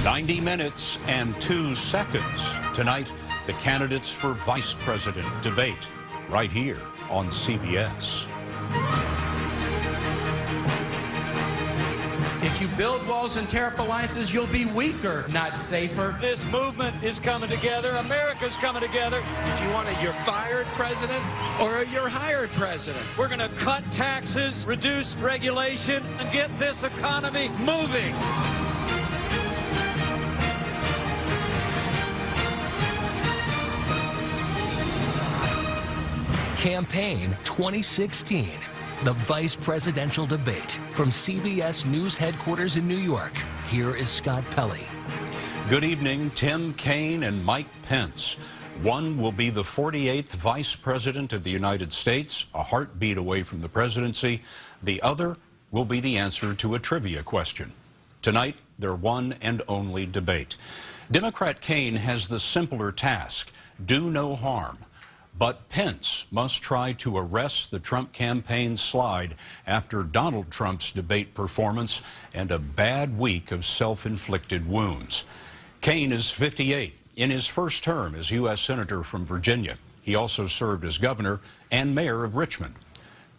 90 minutes and 2 seconds. Tonight, the candidates for vice president debate right here on CBS. If you build walls and tear up alliances, you'll be weaker, not safer. This movement is coming together. America's coming together. Do you want a you're fired president or a you're hired president? We're going to cut taxes, reduce regulation, and get this economy moving. Campaign 2016, the vice presidential debate. From CBS News headquarters in New York, here is Scott Pelley. Good evening. Tim Kaine and Mike Pence. One will be the 48th vice president of the United States, a heartbeat away from the presidency. The other will be the answer to a trivia question. Tonight, their one and only debate. Democrat Kaine has the simpler task: do no harm. But Pence must try to arrest the Trump campaign's slide after Donald Trump's debate performance and a bad week of self-inflicted wounds. Kaine is 58, in his first term as U.S. Senator from Virginia. He also served as governor and mayor of Richmond.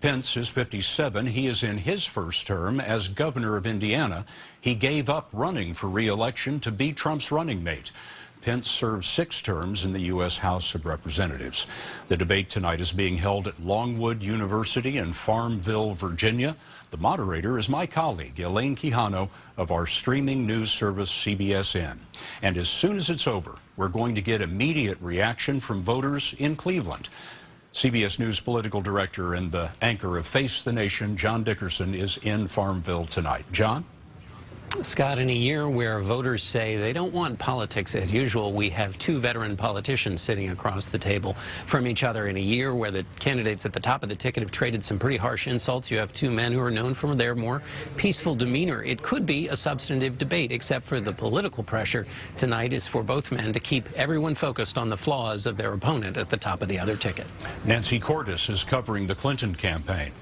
Pence is 57. He is in his first term as governor of Indiana. He gave up running for re-election to be Trump's running mate. Pence served 6 terms in the U.S. House of Representatives. The debate tonight is being held at Longwood University in Farmville, Virginia. The moderator is my colleague, Elaine Quijano, of our streaming news service, CBSN. And as soon as it's over, we're going to get immediate reaction from voters in Cleveland. CBS News political director and the anchor of Face the Nation, John Dickerson, is in Farmville tonight. John? Scott, in a year where voters say they don't want politics as usual, we have 2 veteran politicians sitting across the table from each other. In a year where the candidates at the top of the ticket have traded some pretty harsh insults, you have 2 men who are known for their more peaceful demeanor. It could be a substantive debate, except for the political pressure tonight is for both men to keep everyone focused on the flaws of their opponent at the top of the other ticket. Nancy Cordes is covering the Clinton campaign.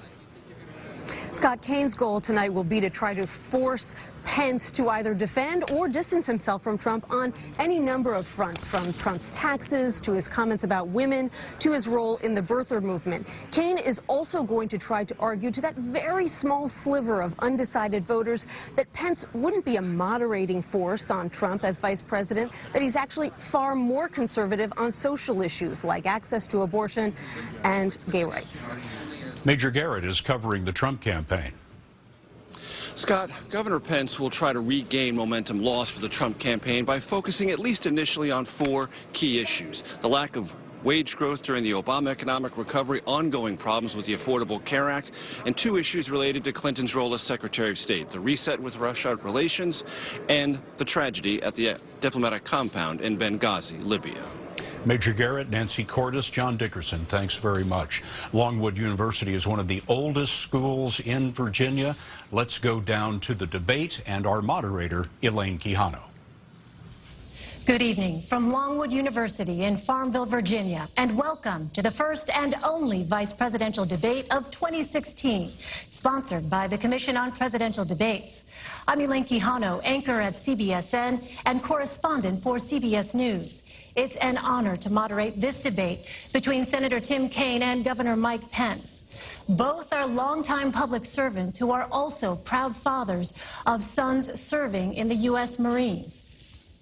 Scott, Kaine's goal tonight will be to try to force Pence to either defend or distance himself from Trump on any number of fronts, from Trump's taxes to his comments about women to his role in the birther movement. Kaine is also going to try to argue to that very small sliver of undecided voters that Pence wouldn't be a moderating force on Trump as vice president, that he's actually far more conservative on social issues like access to abortion and gay rights. Major Garrett is covering the Trump campaign. Scott, Governor Pence will try to regain momentum lost for the Trump campaign by focusing at least initially on 4 key issues: the lack of wage growth during the Obama economic recovery, ongoing problems with the Affordable Care Act, and 2 issues related to Clinton's role as Secretary of State: the reset with Russia relations and the tragedy at the diplomatic compound in Benghazi, Libya. Major Garrett, Nancy Cordes, John Dickerson, thanks very much. Longwood University is one of the oldest schools in Virginia. Let's go down to the debate and our moderator, Elaine Quijano. Good evening from Longwood University in Farmville, Virginia, and welcome to the first and only vice presidential debate of 2016, sponsored by the Commission on Presidential Debates. I'm Elaine Quijano, anchor at CBSN and correspondent for CBS News. It's an honor to moderate this debate between Senator Tim Kaine and Governor Mike Pence. Both are longtime public servants who are also proud fathers of sons serving in the U.S. Marines.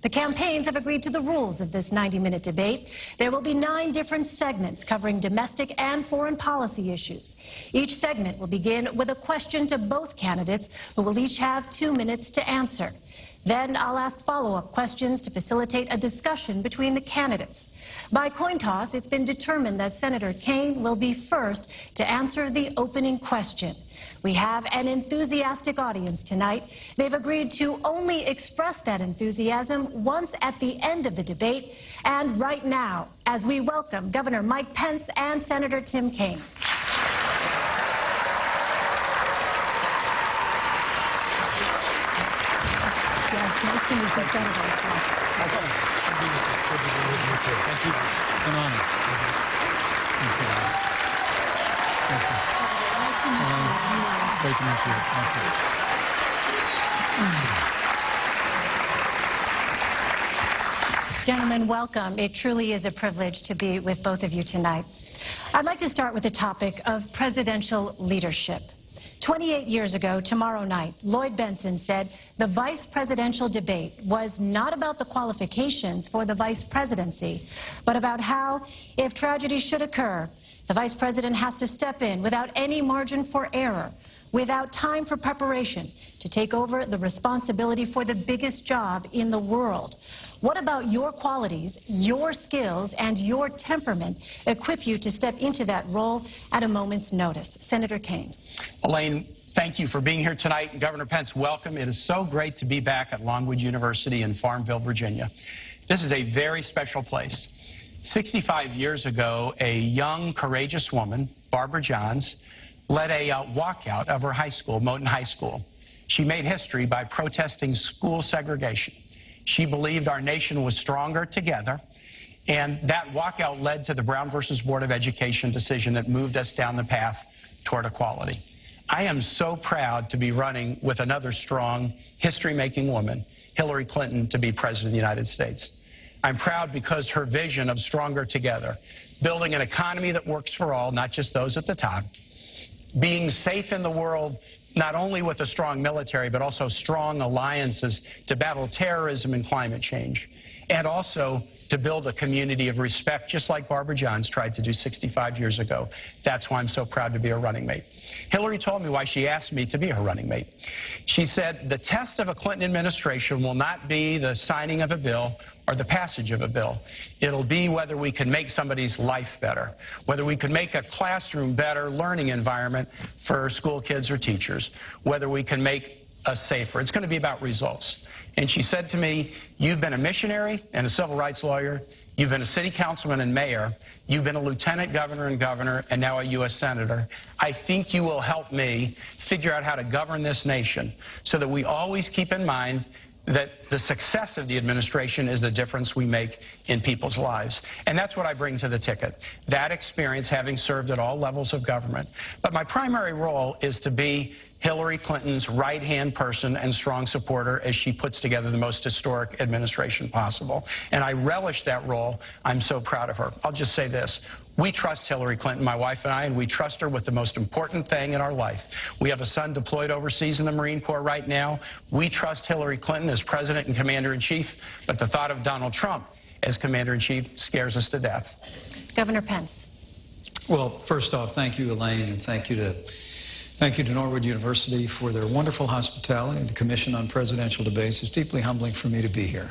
The campaigns have agreed to the rules of this 90-minute debate. There will be 9 different segments covering domestic and foreign policy issues. Each segment will begin with a question to both candidates, who will each have 2 minutes to answer. Then I'll ask follow-up questions to facilitate a discussion between the candidates. By coin toss, it's been determined that Senator Kaine will be first to answer the opening question. We have an enthusiastic audience tonight. They've agreed to only express that enthusiasm once at the end of the debate, and right now, as we welcome Governor Mike Pence and Senator Tim Kaine. Yes, nice to meet you, Senator. Thank you. It's an honor. Thank you. Nice to meet you. Great to meet you. Thank you. Gentlemen, welcome. It truly is a privilege to be with both of you tonight. I'd like to start with the topic of presidential leadership. 28 years ago, tomorrow night, Lloyd Bentsen said the vice presidential debate was not about the qualifications for the vice presidency, but about how, if tragedy should occur, the vice president has to step in without any margin for error, without time for preparation, to take over the responsibility for the biggest job in the world. What about your qualities, your skills, and your temperament equip you to step into that role at a moment's notice? Senator Kaine. Elaine, thank you for being here tonight. And Governor Pence, welcome. It is so great to be back at Longwood University in Farmville, Virginia. This is a very special place. 65 years ago, a young, courageous woman, Barbara Johns, led a walkout of her high school, Moton High School. She made history by protesting school segregation. She believed our nation was stronger together, and that walkout led to the Brown versus Board of Education decision that moved us down the path toward equality. I am so proud to be running with another strong, history-making woman, Hillary Clinton, to be President of the United States. I'm proud because her vision of stronger together, building an economy that works for all, not just those at the top, being safe in the world, not only with a strong military, but also strong alliances to battle terrorism and climate change, and also to build a community of respect, just like Barbara Johns tried to do 65 years ago. That's why I'm so proud to be her running mate. Hillary told me why she asked me to be her running mate. She said, the test of a Clinton administration will not be the signing of a bill or the passage of a bill. It'll be whether we can make somebody's life better, whether we can make a classroom better learning environment for school kids or teachers, whether we can make us safer. It's going to be about results. And she said to me, you've been a missionary and a civil rights lawyer, you've been a city councilman and mayor, you've been a lieutenant governor and now a U.S. senator. I think you will help me figure out how to govern this nation so that we always keep in mind that the success of the administration is the difference we make in people's lives. And that's what I bring to the ticket, that experience, having served at all levels of government. But my primary role is to be Hillary Clinton's right-hand person and strong supporter as she puts together the most historic administration possible. And I relish that role. I'm so proud of her. I'll just say this. We trust Hillary Clinton, my wife and I, and we trust her with the most important thing in our life. We have a son deployed overseas in the Marine Corps right now. We trust Hillary Clinton as President and Commander-in-Chief, but the thought of Donald Trump as Commander-in-Chief scares us to death. Governor Pence. Well, first off, thank you, Elaine, and thank you to Norwood University for their wonderful hospitality. The Commission on Presidential Debates is deeply humbling for me to be here.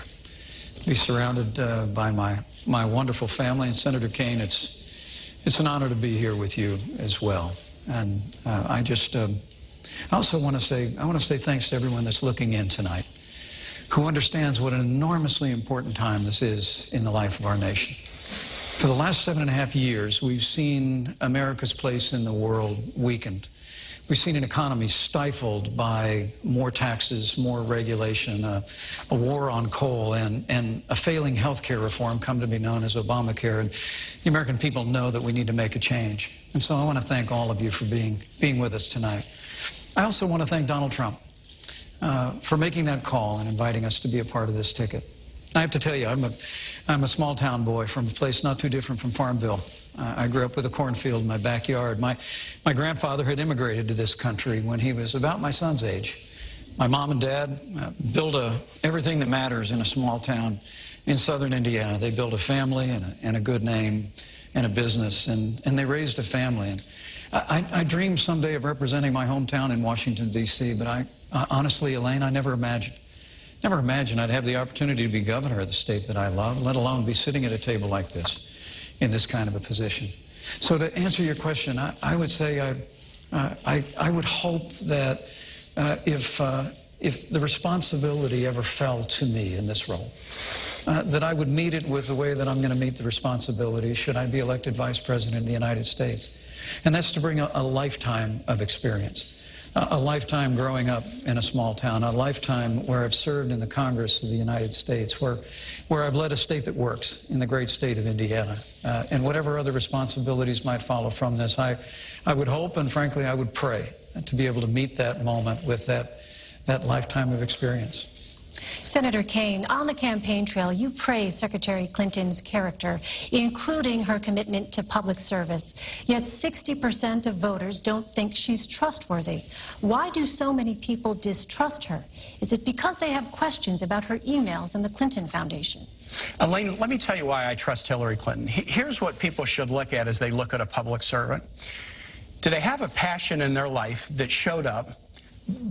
To be surrounded by my wonderful family, and Senator Kaine, it's an honor to be here with you as well. And I also want to say thanks to everyone that's looking in tonight, who understands what an enormously important time this is in the life of our nation. For the last 7.5 years, we've seen America's place in the world weakened. We've seen an economy stifled by more taxes, more regulation, a war on coal, and a failing health care reform come to be known as Obamacare. And the American people know that we need to make a change. And so I want to thank all of you for being with us tonight. I also want to thank Donald Trump for making that call and inviting us to be a part of this ticket. I have to tell you, I'm a small-town boy from a place not too different from Farmville. I grew up with a cornfield in my backyard. My grandfather had immigrated to this country when he was about my son's age. My mom and dad built everything that matters in a small town in southern Indiana. They built a family and a good name and a business, and they raised a family. And I dreamed someday of representing my hometown in Washington, D.C., but honestly, Elaine, I never imagined I'd have the opportunity to be governor of the state that I love, let alone be sitting at a table like this, in this kind of a position. So to answer your question, I would say I would hope that if the responsibility ever fell to me in this role, that I would meet it with the way that I'm going to meet the responsibility should I be elected Vice President of the United States. And that's to bring a lifetime of experience. A lifetime growing up in a small town, a lifetime where I've served in the Congress of the United States, where I've led a state that works in the great state of Indiana, and whatever other responsibilities might follow from this, I would hope, and frankly, I would pray to be able to meet that moment with that lifetime of experience. Senator Kaine, on the campaign trail, you praise Secretary Clinton's character, including her commitment to public service. Yet 60% of voters don't think she's trustworthy. Why do so many people distrust her? Is it because they have questions about her emails and the Clinton Foundation? Elaine, let me tell you why I trust Hillary Clinton. Here's what people should look at as they look at a public servant. Do they have a passion in their life that showed up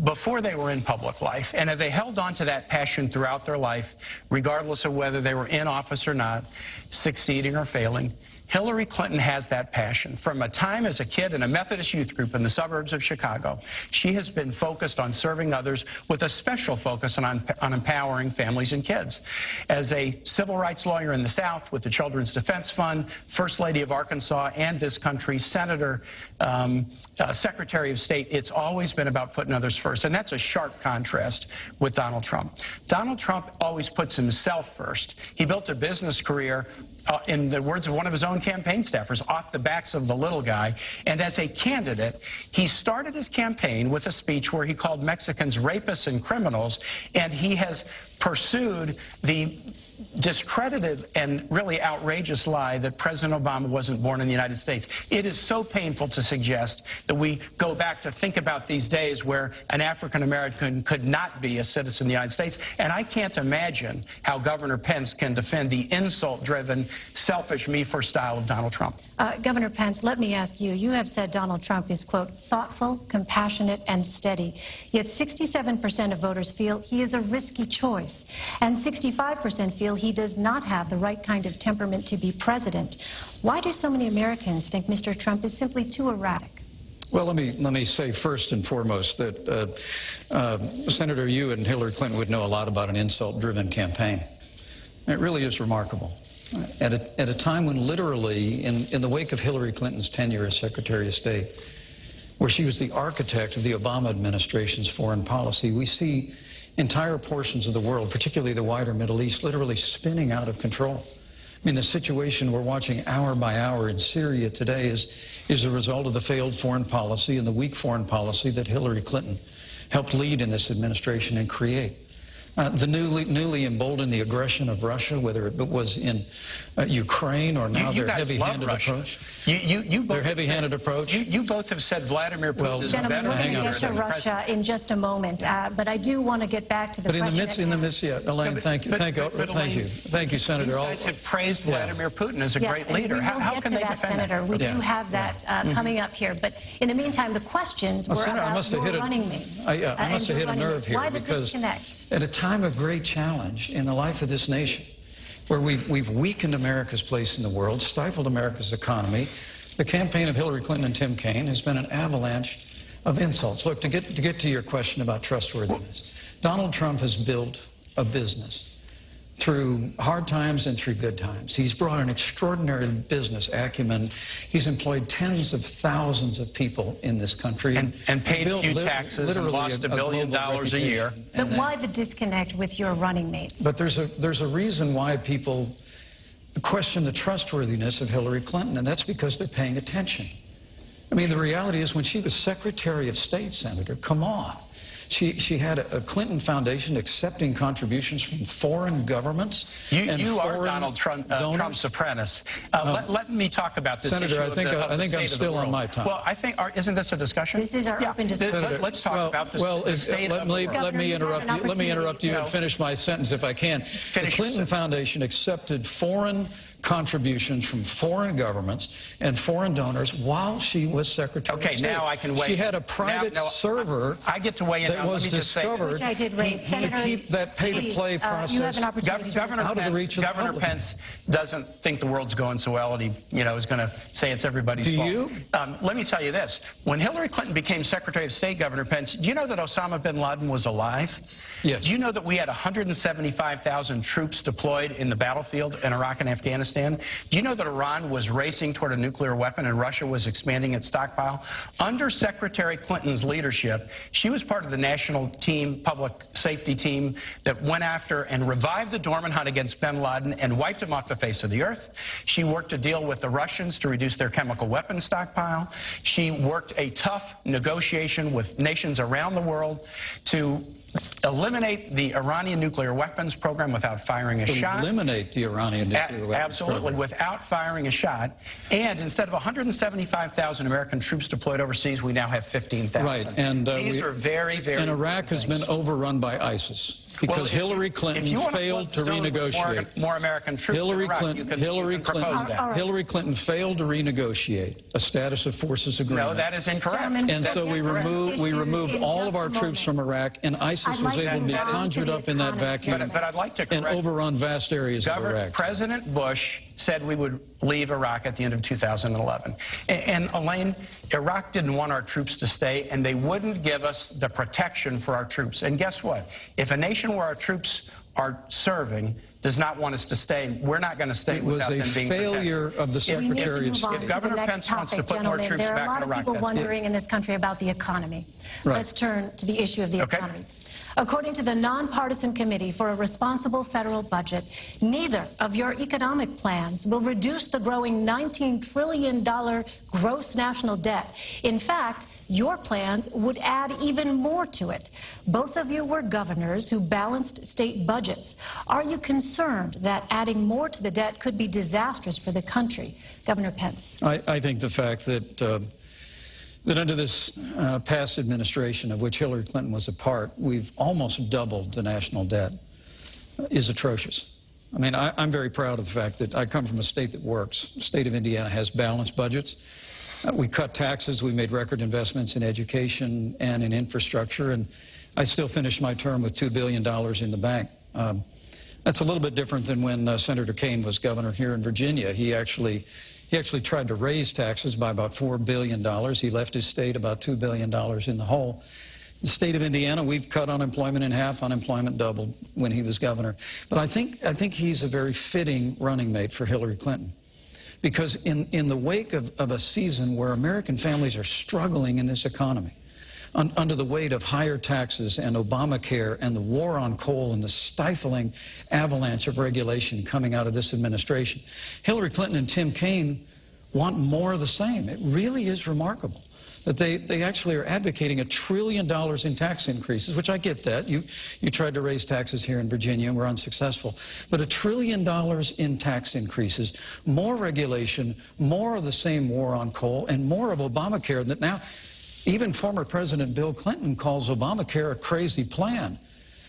before they were in public life, and have they held on to that passion throughout their life, regardless of whether they were in office or not, succeeding or failing? Hillary Clinton has that passion. From a time as a kid in a Methodist youth group in the suburbs of Chicago, she has been focused on serving others with a special focus on empowering families and kids. As a civil rights lawyer in the South with the Children's Defense Fund, First Lady of Arkansas and this country's Senator, Secretary of State, it's always been about putting others first. And that's a sharp contrast with Donald Trump. Donald Trump always puts himself first. He built a business career, in the words of one of his own campaign staffers, off the backs of the little guy. And as a candidate, he started his campaign with a speech where he called Mexicans rapists and criminals, and he has pursued the discredited and really outrageous lie that President Obama wasn't born in the United States. It is so painful to suggest that we go back to think about these days where an African American could not be a citizen of the United States. And I can't imagine how Governor Pence can defend the insult-driven, selfish, me-first style of Donald Trump. Governor Pence, let me ask you, you have said Donald Trump is, quote, thoughtful, compassionate, and steady. Yet 67% of voters feel he is a risky choice, and 65% feel he does not have the right kind of temperament to be president. Why do so many Americans think Mr. Trump is simply too erratic? Well, let me say first and foremost that Senator, you and Hillary Clinton would know a lot about an insult-driven campaign. It really is remarkable. At a time when literally, in the wake of Hillary Clinton's tenure as Secretary of State, where she was the architect of the Obama administration's foreign policy, we see entire portions of the world, particularly the wider Middle East, literally spinning out of control. I mean, the situation we're watching hour by hour in Syria today is a result of the failed foreign policy and the weak foreign policy that Hillary Clinton helped lead in this administration and create. The newly emboldened the aggression of Russia, whether it was in Ukraine or now their heavy-handed approach. Their heavy-handed approach. You both have said Vladimir Putin is a better we're going to get to Russia in just a moment, but I do want to get back to the question. In the midst, yeah, Elaine, thank you, Senator. These guys have praised Vladimir Putin as a great leader. How can they defend Senator? We do have that coming up here, but in the meantime, the questions were about your running mates. I must have hit a nerve here. Why the disconnect? At a time of great challenge in the life of this nation, where we've weakened America's place in the world, stifled America's economy, the campaign of Hillary Clinton and Tim Kaine has been an avalanche of insults. Look, to get to your question about trustworthiness, Donald Trump has built a business through hard times and through good times. He's brought an extraordinary business acumen. He's employed tens of thousands of people in this country. And paid a few taxes and lost $1 billion a year. But why the disconnect with your running mates? But there's a reason why people question the trustworthiness of Hillary Clinton, and that's because they're paying attention. I mean, the reality is when she was Secretary of State, Senator, come on. She had a Clinton Foundation accepting contributions from foreign governments. You are Donald Trump's apprentice. Let me talk about this Senator, issue I think I'm still on my time. Well, I think, isn't this a discussion? This is our open discussion. Let's talk about the state of the world. Let me interrupt you and finish my sentence if I can. The Clinton Foundation accepted foreign contributions from foreign governments and foreign donors while she was Secretary of State. Okay, now I can weigh in. She had a private server I get to weigh in that was discovered to keep that pay-to-play process you have an opportunity out of the reach of the Governor public. Pence doesn't think the world's going so well, and he is going to say it's everybody's fault. Do you? Let me tell you this. When Hillary Clinton became Secretary of State, Governor Pence, do you know that Osama bin Laden was alive? Yes. Do you know that we had 175,000 troops deployed in the battlefield in Iraq and Afghanistan? Do you know that Iran was racing toward a nuclear weapon and Russia was expanding its stockpile? Under Secretary Clinton's leadership, she was part of the national team, public safety team, that went after and revived the dormant hunt against bin Laden and wiped him off the face of the earth. She worked to deal with the Russians to reduce their chemical weapons stockpile. She worked a tough negotiation with nations around the world to eliminate the Iranian nuclear weapons program without firing a shot. Eliminate the Iranian nuclear weapons Absolutely, program. without firing a shot. And instead of 175,000 American troops deployed overseas, we now have 15,000. Right, and these are very, very. And Iraq has been overrun by ISIS. Because Hillary Clinton failed to renegotiate. More American troops in Iraq, Hillary Clinton failed to renegotiate a status of forces agreement. No, that is incorrect. And so we removed all of our troops from Iraq, and ISIS was able to be conjured up in that vacuum but I'd like to and overrun vast areas of Iraq. President Bush said we would leave Iraq at the end of 2011. And Elaine, Iraq didn't want our troops to stay, and they wouldn't give us the protection for our troops. And guess what? If a nation where our troops are serving does not want us to stay, we're not going to stay without them being protected. It was a failure of the Secretary of State. If Governor Pence wants to put more troops back in Iraq, there are a lot of people wondering in this country about the economy. Right. Let's turn to the issue of the economy. According to the Nonpartisan Committee for a Responsible Federal Budget, neither of your economic plans will reduce the growing $19 trillion gross national debt. In fact, your plans would add even more to it. Both of you were governors who balanced state budgets. Are you concerned that adding more to the debt could be disastrous for the country? Governor Pence. I think the fact that that under this past administration, of which Hillary Clinton was a part, we've almost doubled the national debt, is atrocious. I mean, I'm very proud of the fact that I come from a state that works. The state of Indiana has balanced budgets. We cut taxes. We made record investments in education and in infrastructure. And I still finished my term with $2 billion in the bank. That's a little bit different than when Senator Kaine was governor here in Virginia. He actually tried to raise taxes by about $4 billion. He left his state about $2 billion in the hole. The state of Indiana, we've cut unemployment in half. Unemployment doubled when he was governor. But I think he's a very fitting running mate for Hillary Clinton. Because in the wake of a season where American families are struggling in this economy, under the weight of higher taxes and Obamacare and the war on coal and the stifling avalanche of regulation coming out of this administration, Hillary Clinton and Tim Kaine want more of the same. It really is remarkable that they actually are advocating $1 trillion in tax increases, which I get that. You tried to raise taxes here in Virginia and were unsuccessful. But $1 trillion in tax increases, more regulation, more of the same war on coal, and more of Obamacare that now even former President Bill Clinton calls Obamacare a crazy plan.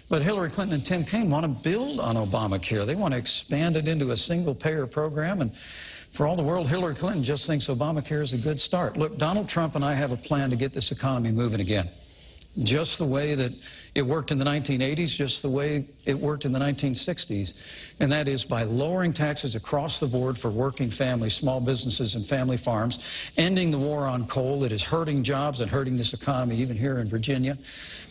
But Hillary Clinton and Tim Kaine want to build on Obamacare. They want to expand it into a single-payer program. And for all the world, Hillary Clinton just thinks Obamacare is a good start. Look, Donald Trump and I have a plan to get this economy moving again. Just the way that it worked in the 1980s, just the way it worked in the 1960s. And that is by lowering taxes across the board for working families, small businesses, and family farms, ending the war on coal that is hurting jobs and hurting this economy, even here in Virginia,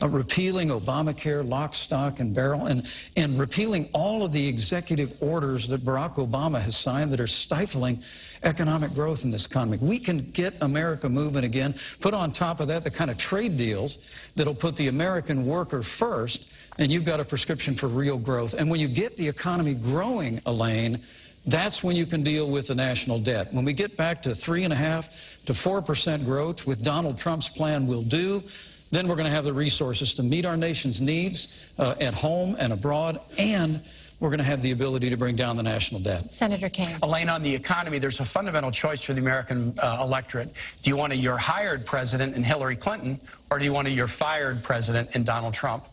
repealing Obamacare, lock, stock, and barrel, and repealing all of the executive orders that Barack Obama has signed that are stifling economic growth in this economy. We can get America moving again, put on top of that the kind of trade deals that'll put the American worker first, and you've got a prescription for real growth. And when you get the economy growing, Elaine, that's when you can deal with the national debt. When we get back to 3.5% to 4% growth, with Donald Trump's plan will do, then we're going to have the resources to meet our nation's needs at home and abroad, and we're going to have the ability to bring down the national debt. Senator Kaine. Elaine, on the economy, there's a fundamental choice for the American electorate. Do you want a you're hired president in Hillary Clinton, or do you want a you're fired president in Donald Trump?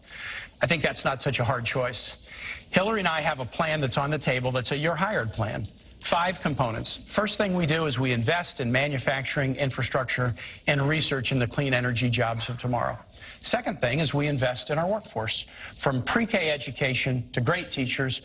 I think that's not such a hard choice. Hillary and I have a plan that's on the table that's a you're hired plan. 5 components. First thing we do is we invest in manufacturing, infrastructure, and research in the clean energy jobs of tomorrow. Second thing is we invest in our workforce, from pre-K education to great teachers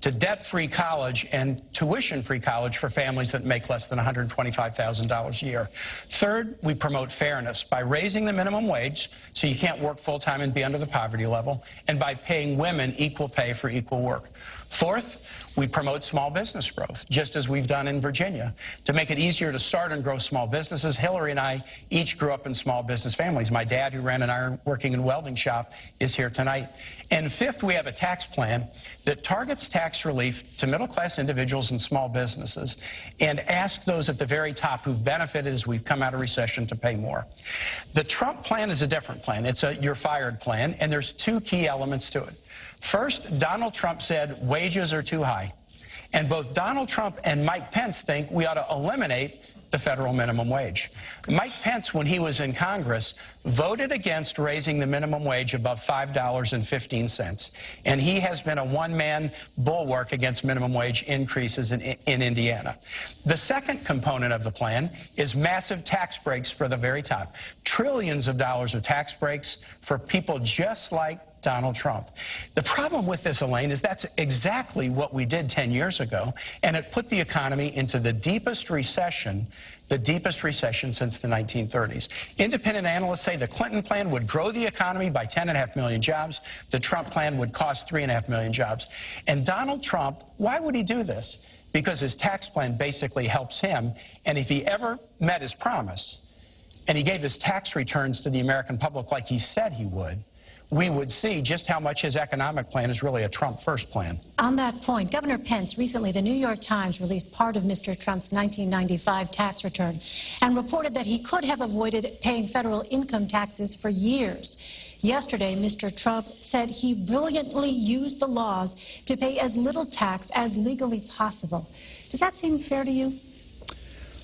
to debt-free college and tuition-free college for families that make less than $125,000 a year. Third, we promote fairness by raising the minimum wage so you can't work full-time and be under the poverty level, and by paying women equal pay for equal work. Fourth, we promote small business growth, just as we've done in Virginia. To make it easier to start and grow small businesses, Hillary and I each grew up in small business families. My dad, who ran an iron-working and welding shop, is here tonight. And fifth, we have a tax plan that targets tax tax relief to middle-class individuals and small businesses and ask those at the very top who've benefited as we've come out of recession to pay more. The Trump plan is a different plan. It's a you're fired plan, and there's two key elements to it. First, Donald Trump said wages are too high. And both Donald Trump and Mike Pence think we ought to eliminate the federal minimum wage. Mike Pence, when he was in Congress, voted against raising the minimum wage above $5.15. And he has been a one-man bulwark against minimum wage increases in Indiana. The second component of the plan is massive tax breaks for the very top. Trillions of dollars of tax breaks for people just like Donald Trump. The problem with this, Elaine, is that's exactly what we did 10 years ago, and it put the economy into the deepest recession since the 1930s. Independent analysts say the Clinton plan would grow the economy by 10.5 million jobs. The Trump plan would cost 3.5 million jobs. And Donald Trump, why would he do this? Because his tax plan basically helps him, and if he ever met his promise, and he gave his tax returns to the American public like he said he would, we would see just how much his economic plan is really a Trump-first plan. On that point, Governor Pence, recently the New York Times released part of Mr. Trump's 1995 tax return and reported that he could have avoided paying federal income taxes for years. Yesterday, Mr. Trump said he brilliantly used the laws to pay as little tax as legally possible. Does that seem fair to you?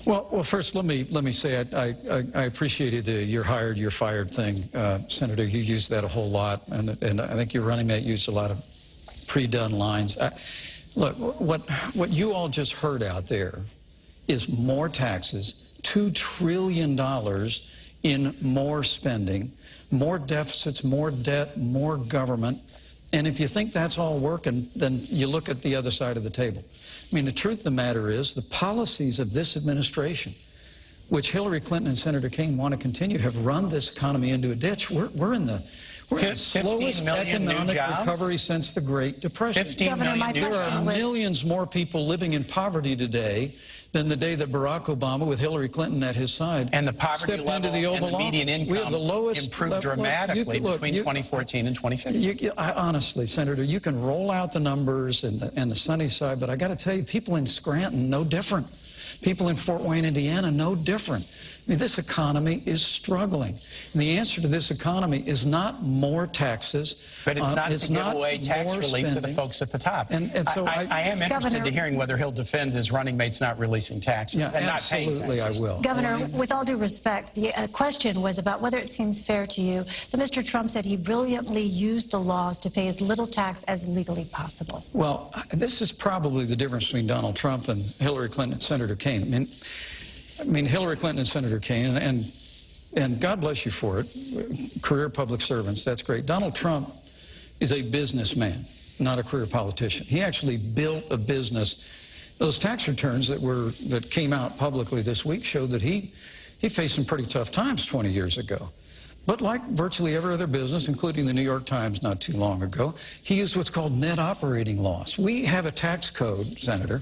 Well, first, let me say I appreciated the "you're hired, you're fired" thing, Senator. You used that a whole lot, and I think your running mate used a lot of pre-done lines. Look, what you all just heard out there is more taxes, $2 trillion in more spending, more deficits, more debt, more government. And if you think that's all working, then you look at the other side of the table. I mean, the truth of the matter is the policies of this administration, which Hillary Clinton and Senator Kaine want to continue, have run this economy into a ditch. We're in the slowest economic recovery since the Great Depression. 15 million new jobs. There are millions more people living in poverty today than the day that Barack Obama, with Hillary Clinton at his side, and the poverty stepped level into the Oval and the median Office. income We have the lowest, improved dramatically between 2014 and 2015. Honestly, Senator, you can roll out the numbers and the sunny side, but I got to tell you, people in Scranton, no different. People in Fort Wayne, Indiana, no different. I mean, this economy is struggling. And the answer to this economy is not more taxes. But it's not to give away tax relief to the folks at the top. And so I am interested to hearing whether he'll defend his running mates not releasing taxes and not paying taxes. Absolutely, I will. Governor, with all due respect, the question was about whether it seems fair to you that Mr. Trump said he brilliantly used the laws to pay as little tax as legally possible. Well, this is probably the difference between Donald Trump and Hillary Clinton and Senator Kaine. I mean, Hillary Clinton and Senator Kaine, and God bless you for it, career public servants, that's great. Donald Trump is a businessman, not a career politician. He actually built a business. Those tax returns that came out publicly this week showed that he faced some pretty tough times 20 years ago. But like virtually every other business, including the New York Times not too long ago, he used what's called net operating loss. We have a tax code, Senator,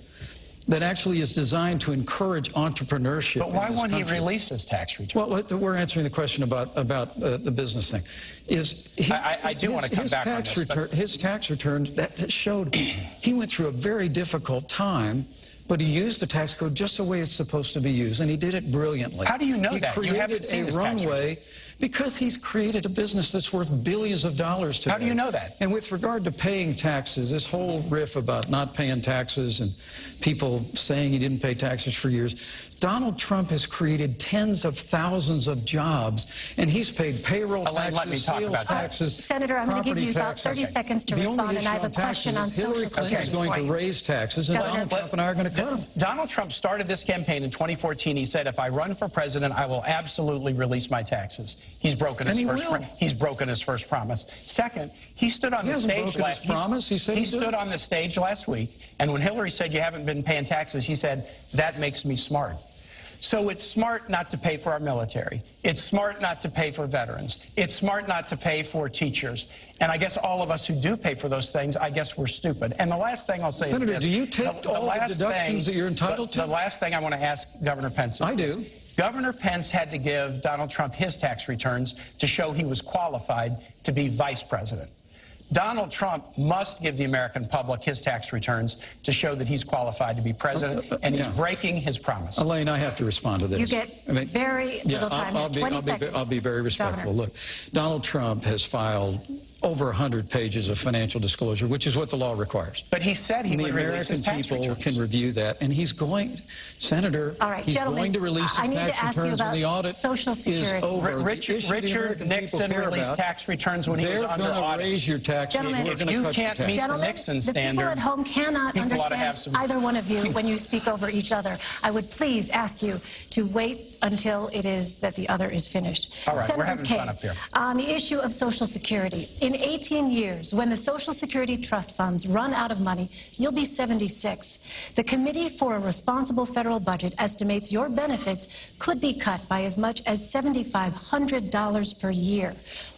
that actually is designed to encourage entrepreneurship. But why won't he release his tax return? Well, we're answering the question about the business thing. I do want to come back on this. His tax returns, that showed he went through a very difficult time, but he used the tax code just the way it's supposed to be used, and he did it brilliantly. How do you know that? You haven't seen his tax return. Because he's created a business that's worth billions of dollars today. How do you know that? And with regard to paying taxes, this whole riff about not paying taxes and people saying he didn't pay taxes for years, Donald Trump has created tens of thousands of jobs, and he's paid payroll taxes, sales taxes, Senator, I'm going to give you about 30 seconds to respond, and I have a question on Social Security. Hillary Clinton is going to raise taxes, and Donald Trump and I are going to cut them. Donald Trump started this campaign in 2014. He said, if I run for president, I will absolutely release my taxes. He's broken his first promise. Second, he stood on the stage on the stage last week, and when Hillary said you haven't been paying taxes, he said, that makes me smart. So it's smart not to pay for our military. It's smart not to pay for veterans. It's smart not to pay for teachers. And I guess all of us who do pay for those things, I guess we're stupid. And the last thing I'll say Senator, is this. do you take all the deductions that you're entitled to? The last thing I want to ask Governor Pence is I do. this. Governor Pence had to give Donald Trump his tax returns to show he was qualified to be vice president. Donald Trump must give the American public his tax returns to show that he's qualified to be president, and he's breaking his promise. Elaine, I have to respond to this. You get very little time. I'll be very respectful. Governor. Look, Donald Trump has filed over 100 pages of financial disclosure, which is what the law requires. But he said he would release his tax returns. The American people can review that, and he's going, Senator, all right, he's going to release his tax returns, and the audit Social Security. is over. Richard Nixon released tax returns when he was under audit. They're going to raise your taxes. If you can't meet the Nixon standard, the people at home cannot understand either one of you when you speak over each other. I would please ask you to wait until it is that the other is finished. All right, Senator we're having Kaine, fun up here. On the issue of Social Security, in 18 years, when the Social Security trust funds run out of money, you'll be 76. The Committee for a Responsible Federal Budget estimates your benefits could be cut by as much as $7,500 per year.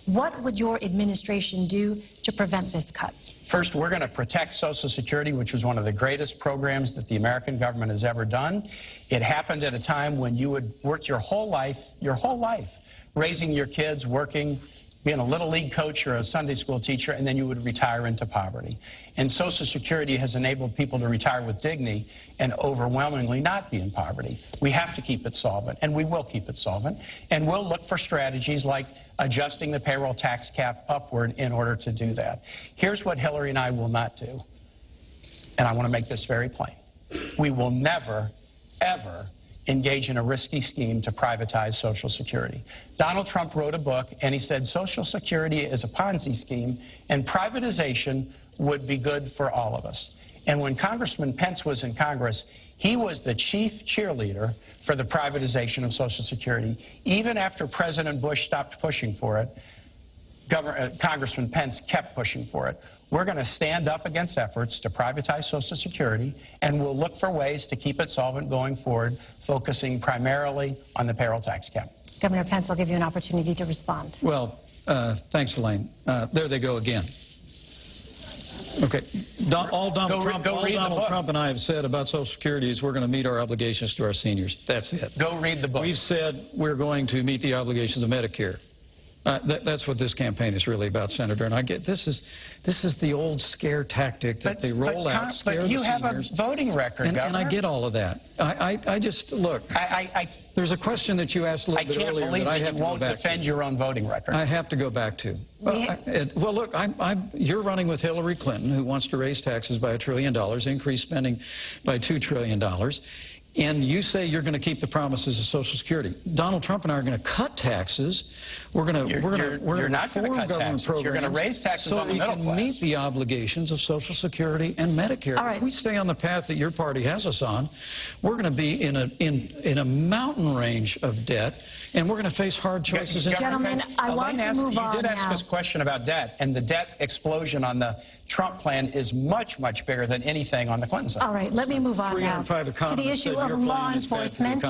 What would your administration do to prevent this cut? First, we're going to protect Social Security, which was one of the greatest programs that the American government has ever done. It happened at a time when you would work your whole life, raising your kids, working, being a Little League coach or a Sunday school teacher, and then you would retire into poverty. And Social Security has enabled people to retire with dignity and overwhelmingly not be in poverty. We have to keep it solvent, and we will keep it solvent. And we'll look for strategies like adjusting the payroll tax cap upward in order to do that. Here's what Hillary and I will not do, and I want to make this very plain. We will never, ever engage in a risky scheme to privatize Social Security. Donald Trump wrote a book, and he said Social Security is a Ponzi scheme, and privatization would be good for all of us. And when Congressman Pence was in Congress, he was the chief cheerleader for the privatization of Social Security. Even after President Bush stopped pushing for it, Congressman Pence kept pushing for it. We're going to stand up against efforts to privatize Social Security, and we'll look for ways to keep it solvent going forward, focusing primarily on the payroll tax cap. Governor Pence, I'll give you an opportunity to respond. Well, thanks, Elaine. There they go again. Okay. All Donald Trump and I have said about Social Security is we're going to meet our obligations to our seniors. That's it. Go read the book. We've said we're going to meet the obligations of Medicare. That's what this campaign is really about, Senator. And I get this is the old scare tactic that they roll out, scare the seniors. But you have a voting record, Governor. And I get all of that. I just look. There's a question that you asked a little bit earlier that I have to go back to. I can't believe that you won't defend your own voting record. I have to go back to. Well, look, you're running with Hillary Clinton, who wants to raise taxes by $1 trillion, increase spending by $2 trillion. And you say you're going to keep the promises of Social Security. Donald Trump and I are going to cut taxes. We're going to reform government programs. You're going to raise taxes on the middle class. So we can meet the obligations of Social Security and Medicare. All right. If we stay on the path that your party has us on, we're going to be in a mountain range of debt, and we're going to face hard choices. Gentlemen, I want to move on now. You did ask us a question about debt, and the debt explosion on the Trump plan is much, much bigger than anything on the Clinton side. All right, let me move on now to the issue of law enforcement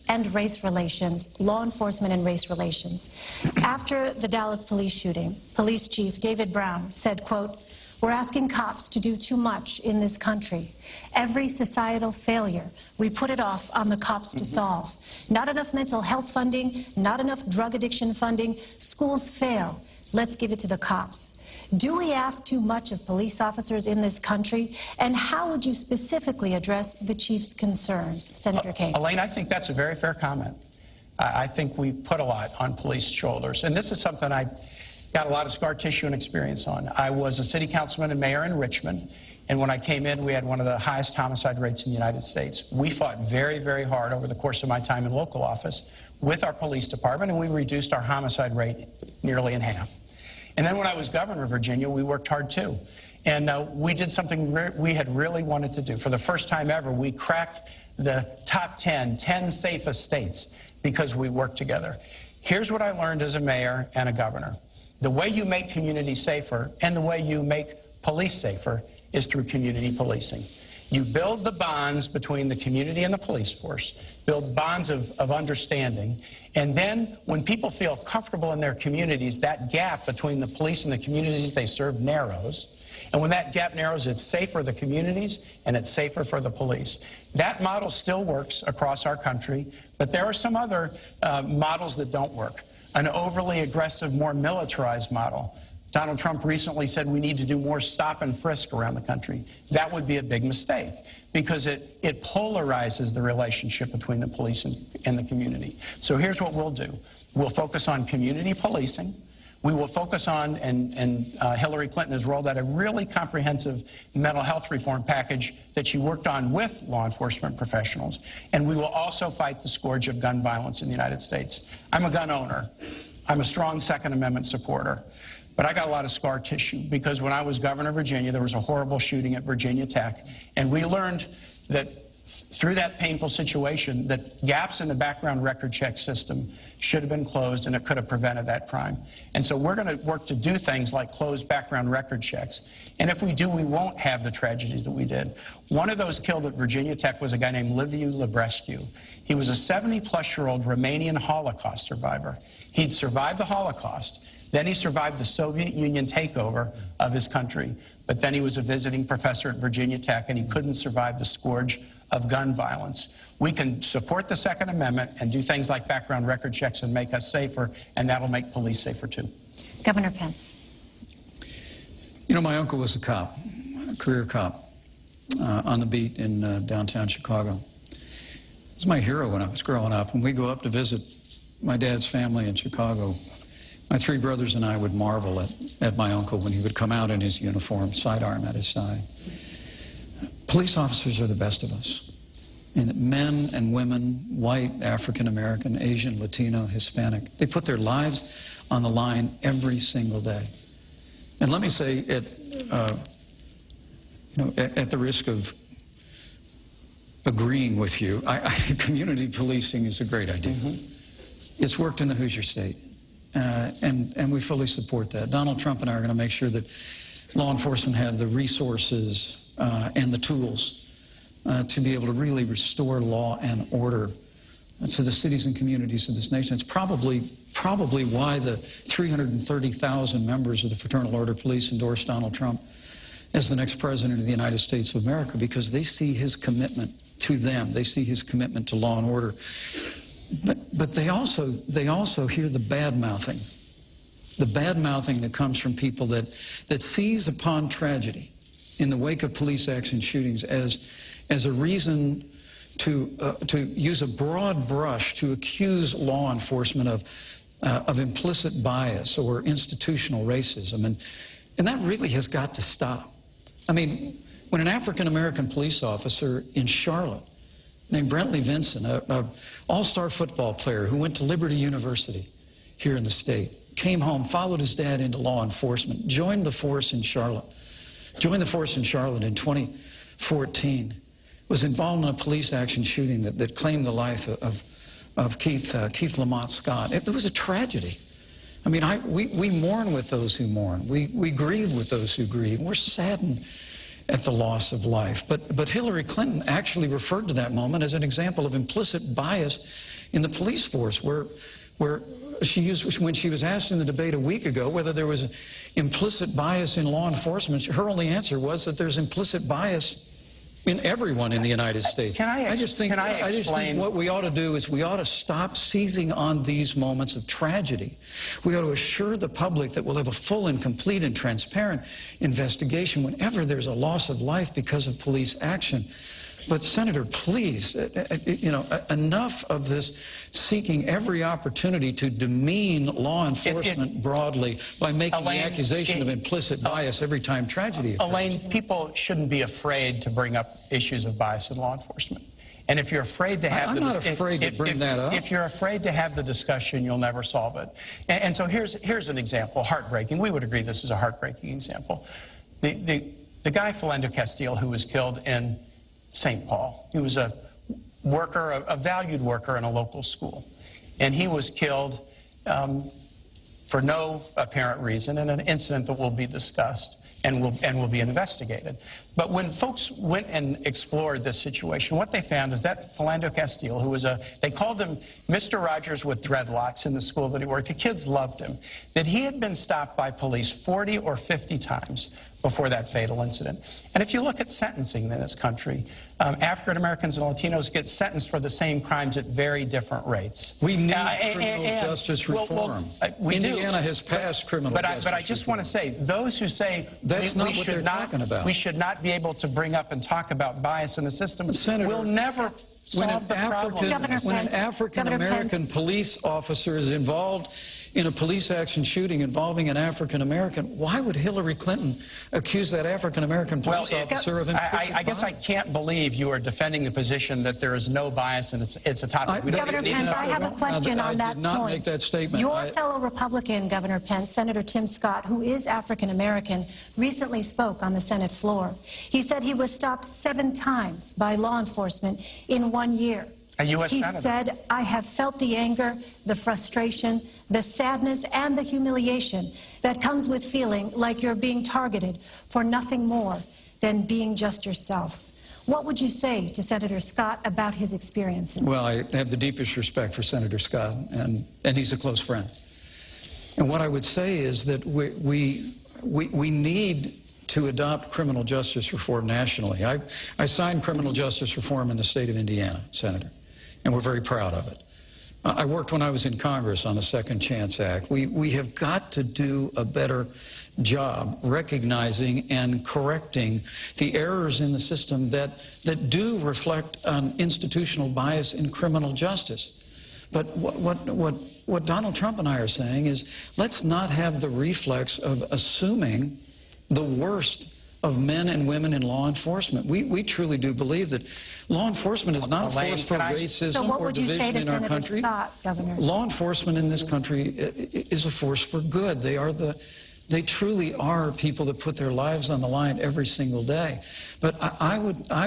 and race relations. Law enforcement and race relations. After the Dallas police shooting, Police Chief David Brown said, quote, "We're asking cops to do too much in this country. Every societal failure, we put it off on the cops to solve. Not enough mental health funding, not enough drug addiction funding. Schools fail. Let's give it to the cops." Do we ask too much of police officers in this country? And how would you specifically address the chief's concerns? Senator Kaine. Elaine, I think that's a very fair comment. I think we put a lot on police shoulders. And this is something I got a lot of scar tissue and experience on. I was a city councilman and mayor in Richmond. And when I came in, we had one of the highest homicide rates in the United States. We fought very, very hard over the course of my time in local office with our police department, and we reduced our homicide rate nearly in half. And then when I was governor of Virginia, we worked hard too. And we did something we had really wanted to do. For the first time ever, we cracked the top 10 safest states because we worked together. Here's what I learned as a mayor and a governor. The way you make communities safer and the way you make police safer is through community policing. You build the bonds between the community and the police force, build bonds of understanding, and then when people feel comfortable in their communities, that gap between the police and the communities they serve narrows. And when that gap narrows, it's safer for the communities and it's safer for the police. That model still works across our country, but there are some other models that don't work. An overly aggressive, more militarized model Donald Trump recently said we need to do more stop and frisk around the country. That would be a big mistake because it polarizes the relationship between the police and the community. So here's what we'll do. We'll focus on community policing. We will focus on, and Hillary Clinton has rolled out a really comprehensive mental health reform package that she worked on with law enforcement professionals. And we will also fight the scourge of gun violence in the United States. I'm a gun owner. I'm a strong Second Amendment supporter. But I got a lot of scar tissue because when I was governor of Virginia, there was a horrible shooting at Virginia Tech. And we learned that through that painful situation, that gaps in the background record check system should have been closed, and it could have prevented that crime. And so we're going to work to do things like close background record checks. And if we do, we won't have the tragedies that we did. One of those killed at Virginia Tech was a guy named Liviu Librescu. He was a 70-plus-year-old Romanian Holocaust survivor. He'd survived the Holocaust. Then he survived the Soviet Union takeover of his country. But then he was a visiting professor at Virginia Tech, and he couldn't survive the scourge of gun violence. We can support the Second Amendment and do things like background record checks and make us safer, and that'll make police safer, too. Governor Pence. You know, my uncle was a cop, a career cop, on the beat in downtown Chicago. He was my hero when I was growing up. When we go up to visit my dad's family in Chicago, my three brothers and I would marvel at my uncle when he would come out in his uniform, sidearm at his side. Police officers are the best of us. And men and women, white, African American, Asian, Latino, Hispanic, they put their lives on the line every single day. And let me say, at the risk of agreeing with you, community policing is a great idea. It's worked in the Hoosier State, and we fully support that. Donald Trump and I are going to make sure that law enforcement have the resources and the tools to be able to really restore law and order to the cities and communities of this nation. It's probably why the 330,000 members of the Fraternal Order of Police endorsed Donald Trump as the next president of the United States of America, because they see his commitment to them. They see his commitment to law and order. But they also hear the bad-mouthing that comes from people that seize upon tragedy in the wake of police action shootings as a reason to use a broad brush to accuse law enforcement of implicit bias or institutional racism. And that really has got to stop. I mean, when an African-American police officer in Charlotte named Brentley Vinson, an all-star football player who went to Liberty University here in the state, came home, followed his dad into law enforcement, joined the force in Charlotte in 2014, was involved in a police action shooting that claimed the life of Keith Lamont Scott. It was a tragedy. I mean, we mourn with those who mourn. We grieve with those who grieve. We're saddened at the loss of life. But Hillary Clinton actually referred to that moment as an example of implicit bias in the police force, where she used, when she was asked in the debate a week ago whether there was implicit bias in law enforcement, her only answer was that there's implicit bias in everyone in the United States. I just think what we ought to do is we ought to stop seizing on these moments of tragedy. We ought to assure the public that we'll have a full and complete and transparent investigation whenever there's a loss of life because of police action. But, Senator, please, enough of this seeking every opportunity to demean law enforcement broadly by making the accusation of implicit bias every time tragedy occurs. Elaine, people shouldn't be afraid to bring up issues of bias in law enforcement. And if you're afraid to have if you're afraid to have the discussion, you'll never solve it. And so here's an example, heartbreaking. We would agree this is a heartbreaking example. The guy, Philando Castile, who was killed in St. Paul. He was a worker, a valued worker in a local school. And he was killed for no apparent reason in an incident that will be discussed and will be investigated. But when folks went and explored this situation, what they found is that Philando Castile, who was they called him Mr. Rogers with dreadlocks in the school that he worked. The kids loved him. That he had been stopped by police 40 or 50 times before that fatal incident. And if you look at sentencing in this country, African Americans and Latinos get sentenced for the same crimes at very different rates. We need criminal justice reform. Indiana has passed criminal justice But I just want to say, those who say we should not be able to bring up and talk about bias in the system will never solve the problem. When an African-American police officer is involved in a police action shooting involving an African-American, why would Hillary Clinton accuse that African-American police officer of implicit I guess I can't believe you are defending the position that there is no bias and it's a topic. Governor Pence, I have a question on that point. I did not make that statement. Your fellow Republican, Governor Pence, Senator Tim Scott, who is African-American, recently spoke on the Senate floor. He said he was stopped 7 times by law enforcement in 1 year. A U.S. He Senator. said, I have felt the anger, the frustration, the sadness, and the humiliation that comes with feeling like you're being targeted for nothing more than being just yourself. What would you say to Senator Scott about his experiences? Well, I have the deepest respect for Senator Scott, and he's a close friend. And what I would say is that we need to adopt criminal justice reform nationally. I signed criminal justice reform in the state of Indiana, Senator, and we're very proud of it. I worked when I was in Congress on the Second Chance Act. We have got to do a better job recognizing and correcting the errors in the system that do reflect an institutional bias in criminal justice. But what Donald Trump and I are saying is, let's not have the reflex of assuming the worst of men and women in law enforcement. We truly do believe that law enforcement is not a force for racism or division in our country. Scott, Governor? Law enforcement in this country is a force for good. They truly are people that put their lives on the line every single day. But I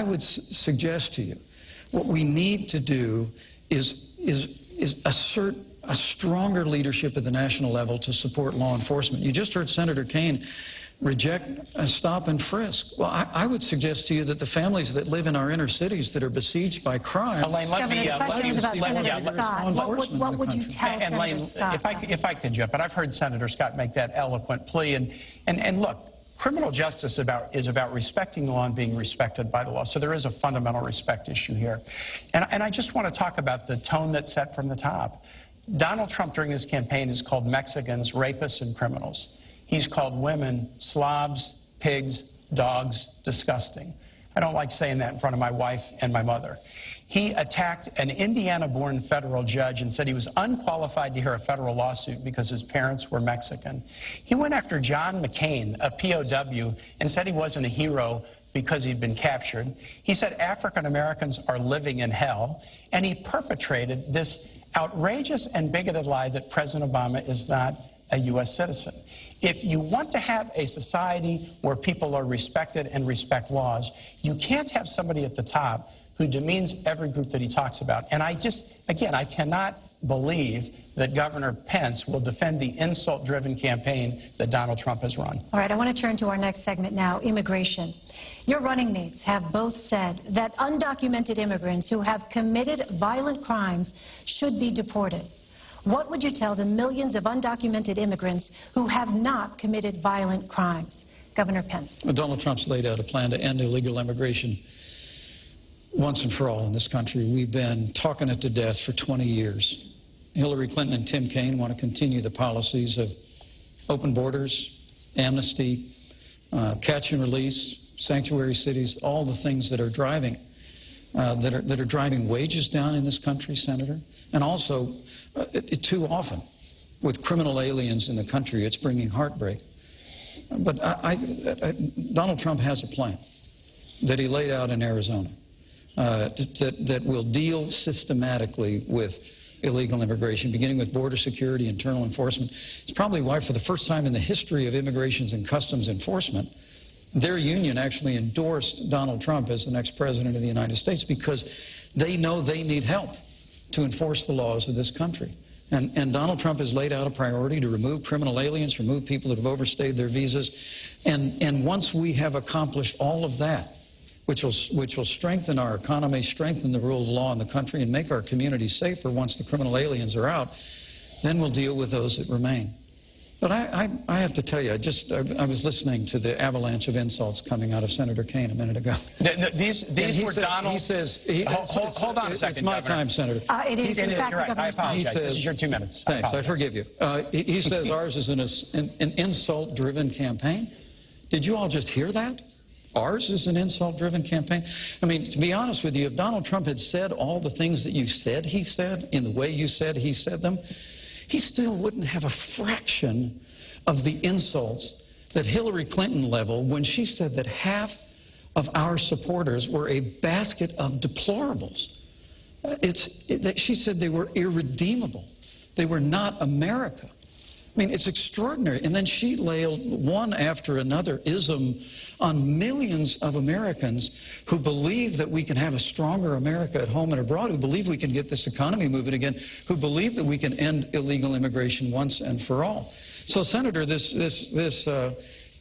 would suggest to you, what we need to do is assert a stronger leadership at the national level to support law enforcement. You just heard Senator Kaine reject a stop and frisk. Well, I would suggest to you that the families that live in our inner cities that are besieged by crime... What would you tell Senator Scott? If I could, Jeff, but I've heard Senator Scott make that eloquent plea. And look, criminal justice is about respecting the law and being respected by the law. So there is a fundamental respect issue here. And I just want to talk about the tone that's set from the top. Donald Trump during his campaign has called Mexicans rapists and criminals. He's called women slobs, pigs, dogs, disgusting. I don't like saying that in front of my wife and my mother. He attacked an Indiana-born federal judge and said he was unqualified to hear a federal lawsuit because his parents were Mexican. He went after John McCain, a POW, and said he wasn't a hero because he'd been captured. He said African Americans are living in hell, and he perpetrated this outrageous and bigoted lie that President Obama is not a U.S. citizen. If you want to have a society where people are respected and respect laws, you can't have somebody at the top who demeans every group that he talks about. And I cannot believe that Governor Pence will defend the insult-driven campaign that Donald Trump has run. All right, I want to turn to our next segment now, immigration. Your running mates have both said that undocumented immigrants who have committed violent crimes should be deported. What would you tell the millions of undocumented immigrants who have not committed violent crimes? Governor Pence. Well, Donald Trump's laid out a plan to end illegal immigration once and for all in this country. We've been talking it to death for 20 years. Hillary Clinton and Tim Kaine want to continue the policies of open borders, amnesty, catch and release, sanctuary cities, all the things that are driving wages down in this country, Senator. And also, too often, with criminal aliens in the country, it's bringing heartbreak. But Donald Trump has a plan that he laid out in Arizona that will deal systematically with illegal immigration, beginning with border security, internal enforcement. It's probably why, for the first time in the history of Immigrations and Customs Enforcement, their union actually endorsed Donald Trump as the next president of the United States, because they know they need help to enforce the laws of this country. And Donald Trump has laid out a priority to remove criminal aliens, remove people that have overstayed their visas. And once we have accomplished all of that, which will strengthen our economy, strengthen the rule of law in the country, and make our communities safer once the criminal aliens are out, then we'll deal with those that remain. But I have to tell you, I was listening to the avalanche of insults coming out of Senator Kaine a minute ago. These were Donald. He says, hold on a second, it's my Governor. time, Senator. It is, in fact, the governor's time. I apologize. This is your 2 minutes. Thanks, I forgive you. He says ours is an insult-driven campaign. Did you all just hear that? Ours is an insult-driven campaign. I mean, to be honest with you, if Donald Trump had said all the things that you said he said, in the way you said he said them, he still wouldn't have a fraction of the insults that Hillary Clinton leveled when she said that half of our supporters were a basket of deplorables. She said they were irredeemable. They were not America. I mean, it's extraordinary. And then she laid one after another ism on millions of Americans who believe that we can have a stronger America at home and abroad, who believe we can get this economy moving again, who believe that we can end illegal immigration once and for all. So, Senator, this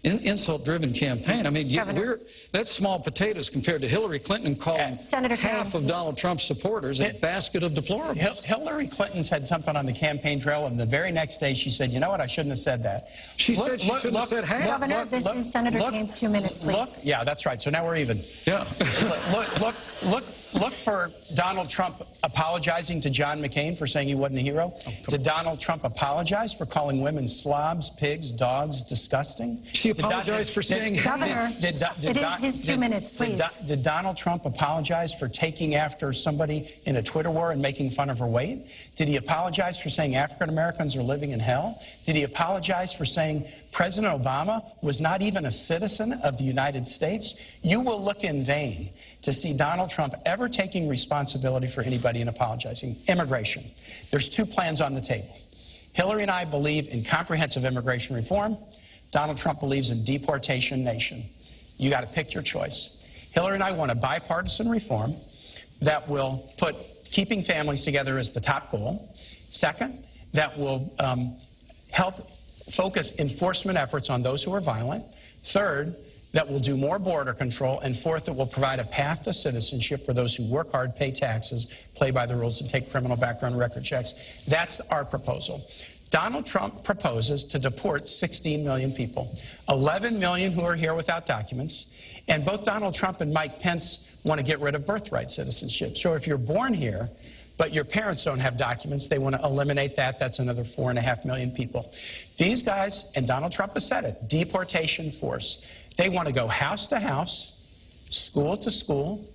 insult-driven campaign, I mean, that's small potatoes compared to Hillary Clinton calling half of Donald Trump's supporters a basket of deplorables. Hillary Clinton said something on the campaign trail, and the very next day she said, you know what, I shouldn't have said that. She said she shouldn't have said half. Governor, this is Senator Kaine's 2 minutes, please. Yeah, that's right. So now we're even. Yeah. Look for Donald Trump apologizing to John McCain for saying he wasn't a hero. Did Donald Trump apologize for calling women slobs, pigs, dogs, disgusting? She apologized for saying Governor, it is his 2 minutes, please. Did Donald Trump apologize for taking after somebody in a Twitter war and making fun of her weight? Did he apologize for saying African Americans are living in hell? Did he apologize for saying President Obama was not even a citizen of the United States? You will look in vain to see Donald Trump ever taking responsibility for anybody and apologizing. Immigration. There's 2 plans on the table. Hillary and I believe in comprehensive immigration reform. Donald Trump believes in deportation nation. You got to pick your choice. Hillary and I want a bipartisan reform that will put keeping families together as the top goal. Second, that will help focus enforcement efforts on those who are violent. Third, that will do more border control. And fourth, that will provide a path to citizenship for those who work hard, pay taxes, play by the rules, and take criminal background record checks. That's our proposal. Donald Trump proposes to deport 16 million people, 11 million who are here without documents, and both Donald Trump and Mike Pence want to get rid of birthright citizenship. So if you're born here, but your parents don't have documents, they want to eliminate that. That's another 4.5 million people. These guys, and Donald Trump has said it, deportation force. They want to go house to house, school to school,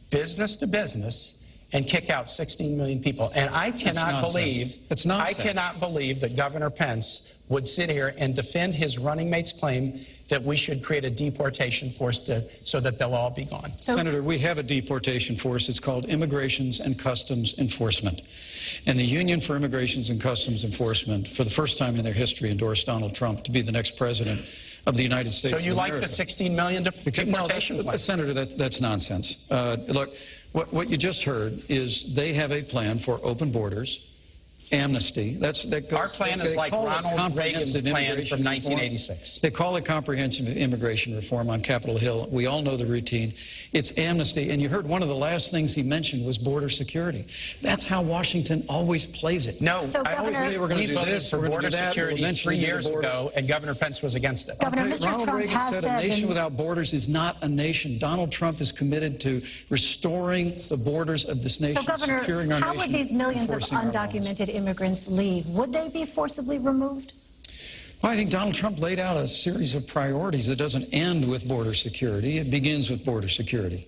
business to business, and kick out 16 million people. And I cannot believe that Governor Pence would sit here and defend his running mate's claim that we should create a deportation force so that they'll all be gone. Senator, we have a deportation force. It's called Immigrations and Customs Enforcement. And the Union for Immigrations and Customs Enforcement, for the first time in their history, endorsed Donald Trump to be the next president of the United States of America. So you like the 16 million deportation plan? Senator, that's nonsense. Look, what you just heard is they have a plan for open borders, amnesty. Our plan is like Ronald Reagan's plan from 1986. They call it comprehensive immigration reform on Capitol Hill. We all know the routine. It's amnesty. And you heard one of the last things he mentioned was border security. That's how Washington always plays it. No, so I always say we're going to do this, for border security 3 years ago, and Governor Pence was against it. Governor, Mr. Ronald Trump Reagan has said a nation without borders is not a nation. Donald Trump is committed to restoring the borders of this nation, so, Governor, securing our nation. How would these millions of undocumented immigrants leave? Would they be forcibly removed? Well, I think Donald Trump laid out a series of priorities that doesn't end with border security. It begins with border security.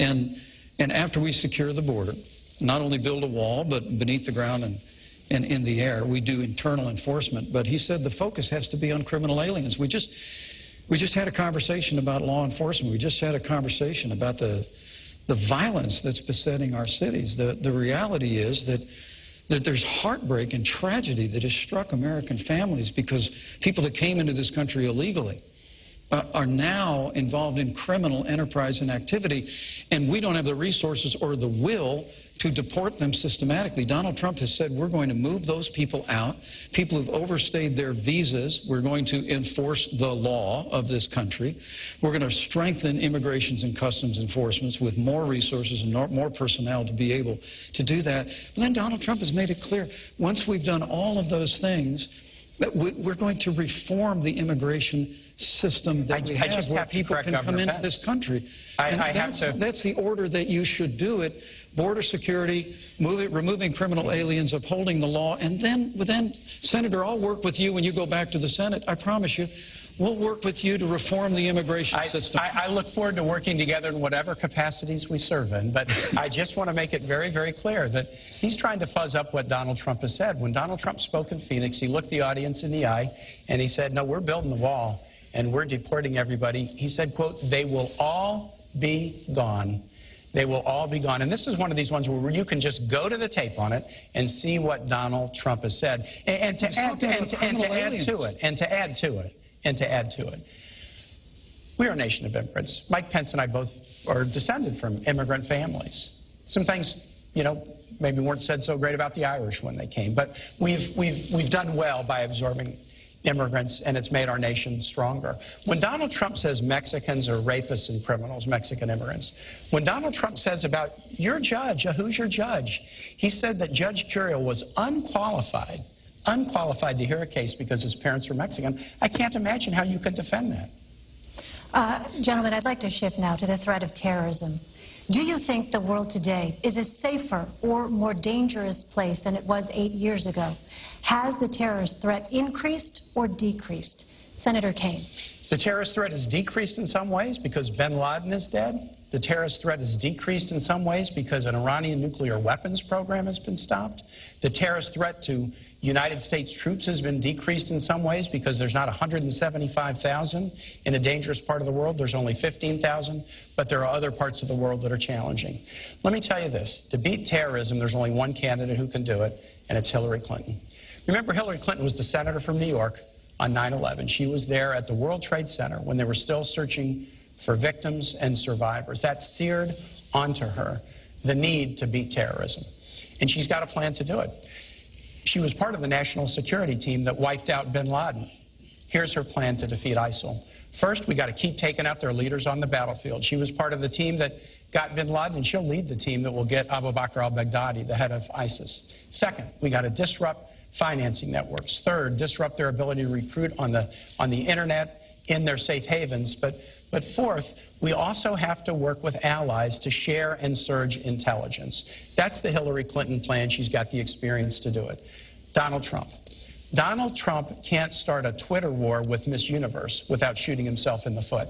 And after we secure the border, not only build a wall, but beneath the ground and in the air, we do internal enforcement. But he said the focus has to be on criminal aliens. We just had a conversation about law enforcement. We just had a conversation about the violence that's besetting our cities. The reality is that there's heartbreak and tragedy that has struck American families because people that came into this country illegally are now involved in criminal enterprise and activity, and we don't have the resources or the will to deport them systematically. Donald Trump has said we're going to move those people out, people who've overstayed their visas. We're going to enforce the law of this country. We're going to strengthen immigrations and customs enforcements with more resources and more personnel to be able to do that. But then Donald Trump has made it clear, once we've done all of those things, We're going to reform the immigration system that we have, where people can come into this country. That's the order that you should do it. Border security, removing criminal aliens, upholding the law, and then, Senator, I'll work with you when you go back to the Senate. I promise you. We'll work with you to reform the immigration system. I look forward to working together in whatever capacities we serve in, but I just want to make it very, very clear that he's trying to fuzz up what Donald Trump has said. When Donald Trump spoke in Phoenix, he looked the audience in the eye, and he said, no, we're building the wall, and we're deporting everybody. He said, quote, they will all be gone. They will all be gone. And this is one of these ones where you can just go to the tape on it and see what Donald Trump has said. And to add to it, we are a nation of immigrants. Mike Pence and I both are descended from immigrant families. Some things, you know, maybe weren't said so great about the Irish when they came, but we've done well by absorbing immigrants, and it's made our nation stronger. When Donald Trump says Mexicans are rapists and criminals, Mexican immigrants, when Donald Trump says about your judge, who's your judge, he said that Judge Curiel was unqualified to hear a case because his parents were Mexican. I can't imagine how you could defend that. Gentlemen, I'd like to shift now to the threat of terrorism. Do you think the world today is a safer or more dangerous place than it was 8 years ago? Has the terrorist threat increased or decreased? Senator Kaine. The terrorist threat has decreased in some ways because bin Laden is dead. The terrorist threat has decreased in some ways because an Iranian nuclear weapons program has been stopped. The terrorist threat to United States troops has been decreased in some ways because there's not 175,000 in a dangerous part of the world. There's only 15,000, but there are other parts of the world that are challenging. Let me tell you this. To beat terrorism, there's only one candidate who can do it, and it's Hillary Clinton. Remember, Hillary Clinton was the senator from New York on 9/11. She was there at the World Trade Center when they were still searching for victims and survivors. That seared onto her the need to beat terrorism. And she's got a plan to do it. She was part of the national security team that wiped out bin Laden. Here's her plan to defeat ISIL. First, we got to keep taking out their leaders on the battlefield. She was part of the team that got bin Laden, and she'll lead the team that will get Abu Bakr al-Baghdadi, the head of ISIS. Second, we got to disrupt financing networks. Third, disrupt their ability to recruit on the internet in their safe havens. But fourth, we also have to work with allies to share and surge intelligence. That's the Hillary Clinton plan. She's got the experience to do it. Donald Trump. Donald Trump can't start a Twitter war with Miss Universe without shooting himself in the foot.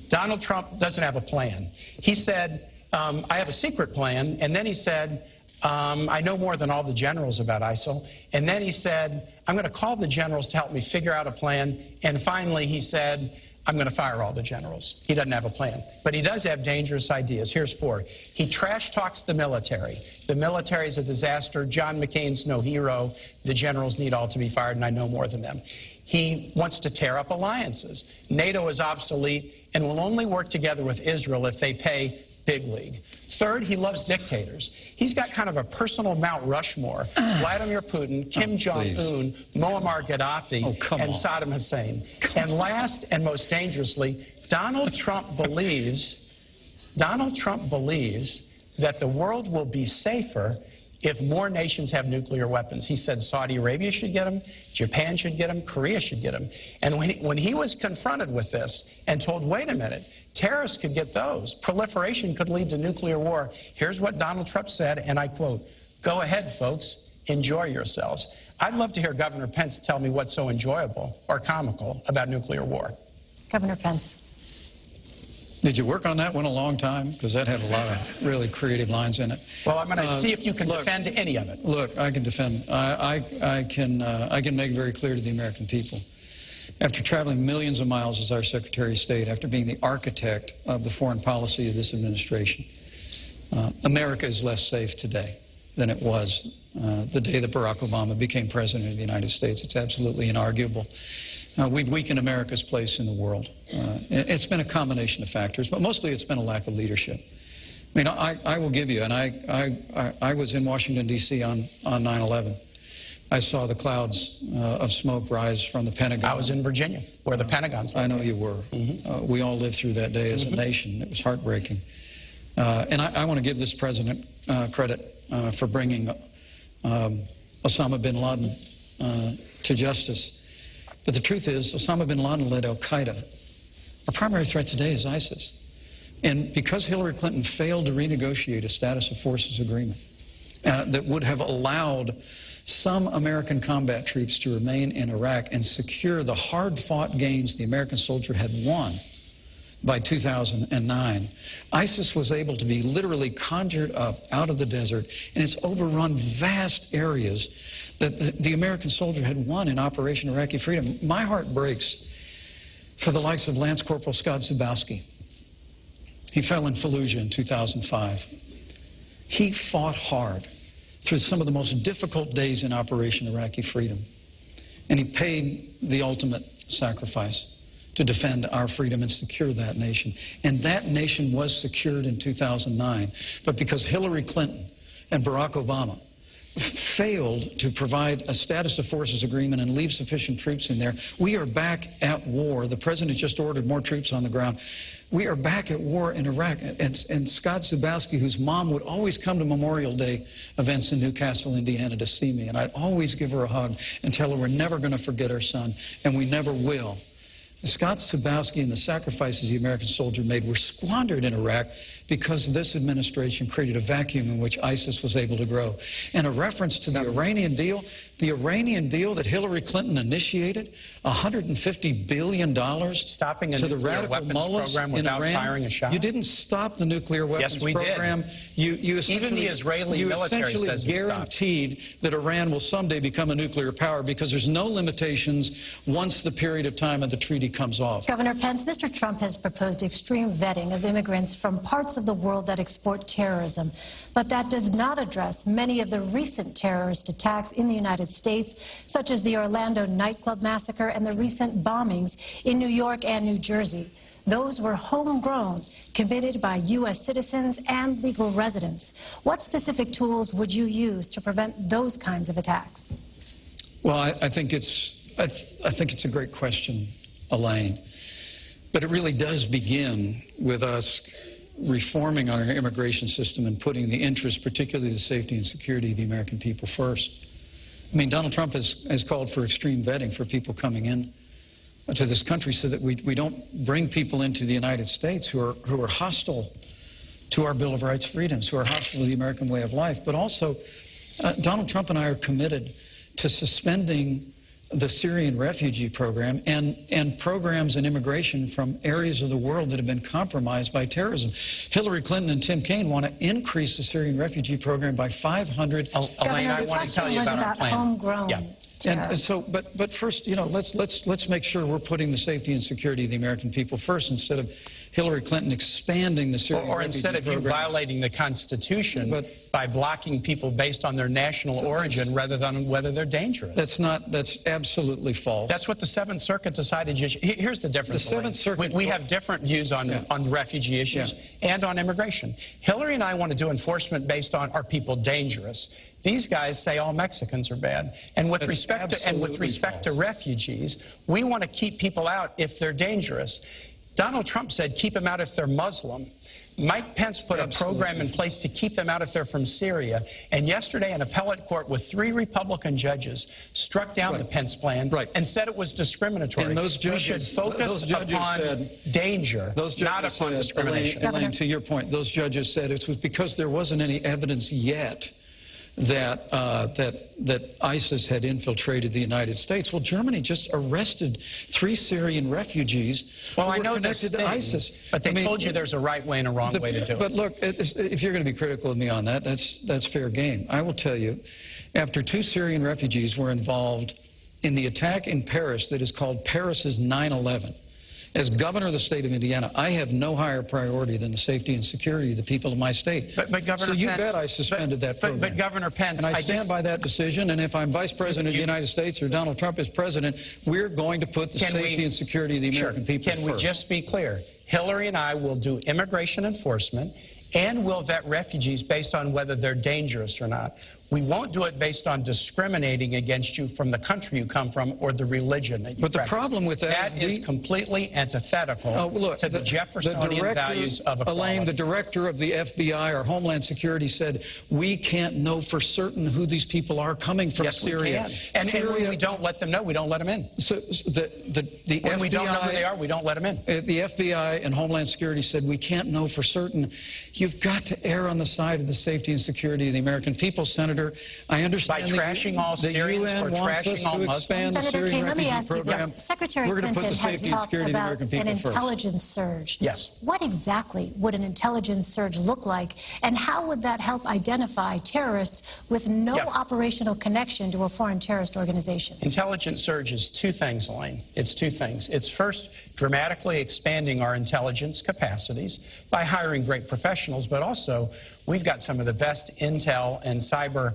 Donald Trump doesn't have a plan. He said, I have a secret plan, and then he said, I know more than all the generals about ISIL. And then he said, I'm going to call the generals to help me figure out a plan. And finally, he said, I'm going to fire all the generals. He doesn't have a plan. But he does have dangerous ideas. Here's four. He trash talks the military. The military is a disaster. John McCain's no hero. The generals need all to be fired, and I know more than them. He wants to tear up alliances. NATO is obsolete and will only work together with Israel if they pay big league. Third, he loves dictators. He's got kind of a personal Mount Rushmore. Vladimir Putin, Kim Jong-un, Muammar Gaddafi, and Saddam Hussein. And last and most dangerously, Donald Trump believes that the world will be safer if more nations have nuclear weapons. He said Saudi Arabia should get them, Japan should get them, Korea should get them. And when he was confronted with this and told, wait a minute, terrorists could get those, proliferation could lead to nuclear war, here's what Donald Trump said, and I quote, go ahead, folks, enjoy yourselves. I'd love to hear Governor Pence tell me what's so enjoyable or comical about nuclear war. Governor Pence. Did you work on that one a long time? Because that had a lot of really creative lines in it. Well, I'm going to see if you can defend any of it. Look, I can defend. I can make it very clear to the American people. After traveling millions of miles as our Secretary of State, after being the architect of the foreign policy of this administration, America is less safe today than it was the day that Barack Obama became President of the United States. It's absolutely inarguable. We've weakened America's place in the world. It's been a combination of factors, but mostly it's been a lack of leadership. I mean, I will give you, and I was in Washington, D.C. on 9/11. I saw the clouds of smoke rise from the Pentagon. I was in Virginia, where the Pentagon's located. I know you were. We all lived through that day as a nation. It was heartbreaking. And I want to give this president credit for bringing Osama bin Laden to justice. But the truth is, Osama bin Laden led al-Qaeda. Our primary threat today is ISIS. And because Hillary Clinton failed to renegotiate a status of forces agreement that would have allowed some American combat troops to remain in Iraq and secure the hard-fought gains the American soldier had won by 2009, ISIS was able to be literally conjured up out of the desert, and it's overrun vast areas that the American soldier had won in Operation Iraqi Freedom. My heart breaks for the likes of Lance Corporal Scott Zubowski. He fell in Fallujah in 2005. He fought hard through some of the most difficult days in Operation Iraqi Freedom. And he paid the ultimate sacrifice to defend our freedom and secure that nation. And that nation was secured in 2009. But because Hillary Clinton and Barack Obama failed to provide a status of forces agreement and leave sufficient troops in there, we are back at war. The president just ordered more troops on the ground. We are back at war in Iraq. And Scott Zubowski, whose mom would always come to Memorial Day events in Newcastle, Indiana to see me, and I'd always give her a hug and tell her we're never going to forget our son, and we never will. Scott Zubowski and the sacrifices the American soldier made were squandered in Iraq because this administration created a vacuum in which ISIS was able to grow. And a reference to the Iranian deal that Hillary Clinton initiated, $150 billion stopping a to the nuclear radical weapons mullahs program without in Iran. firing a shot. You didn't stop the nuclear weapons Yes, we program. did. You Even the Israeli military says it stopped. guaranteed that Iran will someday become a nuclear power because there's no limitations once the period of time of the treaty comes off. Governor Pence, Mr. Trump has proposed extreme vetting of immigrants from parts of the world that export terrorism. But that does not address many of the recent terrorist attacks in the United States, such as the Orlando nightclub massacre and the recent bombings in New York and New Jersey. Those were homegrown, committed by U.S. citizens and legal residents. What specific tools would you use to prevent those kinds of attacks? Well, I think it's a great question, Elaine. But it really does begin with us reforming our immigration system and putting the interests, particularly the safety and security of the American people first. I mean, Donald Trump has called for extreme vetting for people coming in to this country so that we don't bring people into the United States who are hostile to our Bill of Rights freedoms, who are hostile to the American way of life. But also, Donald Trump and I are committed to suspending the Syrian refugee program and programs and immigration from areas of the world that have been compromised by terrorism. Hillary Clinton and Tim Kaine want to increase the Syrian refugee program by 500. Elaine, I want to tell you about our plan. Homegrown. Yeah. And so, but first, you know, let's make sure we're putting the safety and security of the American people first instead of Hillary Clinton expanding the Syrian or refugee instead of you program. violating the Constitution by blocking people based on their national origin rather than on whether they're dangerous. That's absolutely false. That's what the Seventh Circuit decided. Here's the difference. The Seventh Circuit. We have different views on refugee issues and on immigration. Hillary and I want to do enforcement based on, are people dangerous? These guys say all Mexicans are bad. And with respect to refugees, we want to keep people out if they're dangerous. Donald Trump said keep them out if they're Muslim. Mike Pence put a program in place to keep them out if they're from Syria. And yesterday, an appellate court with 3 Republican judges struck down the Pence plan and said it was discriminatory. And those judges, we should focus upon danger, not upon discrimination. Elaine, to your point, those judges said it was because there wasn't any evidence yet that ISIS had infiltrated the United States. Well, Germany just arrested 3 Syrian refugees who were connected to ISIS. But they told you there's a right way and a wrong way to do it. But look, if you're going to be critical of me on that, that's fair game. I will tell you, after 2 Syrian refugees were involved in the attack in Paris that is called Paris's 9/11, as governor of the state of Indiana, I have no higher priority than the safety and security of the people of my state. But Governor so you Pence, bet I suspended that program. But Governor Pence, and I stand by that decision. And if I'm vice president of the United States or Donald Trump is president, we're going to put the safety and security of the American people first. Can we just be clear? Hillary and I will do immigration enforcement, and we'll vet refugees based on whether they're dangerous or not. We won't do it based on discriminating against you from the country you come from or the religion that you practice. But the problem with that is completely antithetical to the Jeffersonian values of equality. Elaine, the director of the FBI or Homeland Security said, we can't know for certain who these people are coming from Syria. We can. And when we don't let them know, we don't let them in. So the when FBI, we don't know who they are, we don't let them in. The FBI and Homeland Security said, we can't know for certain. You've got to err on the side of the safety and security of the American people, Senator. I understand by trashing all Syrians or trashing all Muslims. Senator Kaine, let me ask you this. Secretary Clinton has talked about an intelligence surge. Yes. What exactly would an intelligence surge look like, and how would that help identify terrorists with no operational connection to a foreign terrorist organization? Intelligence surge is two things, Elaine. It's two things. It's first, dramatically expanding our intelligence capacities by hiring great professionals, but also we've got some of the best intel and cyber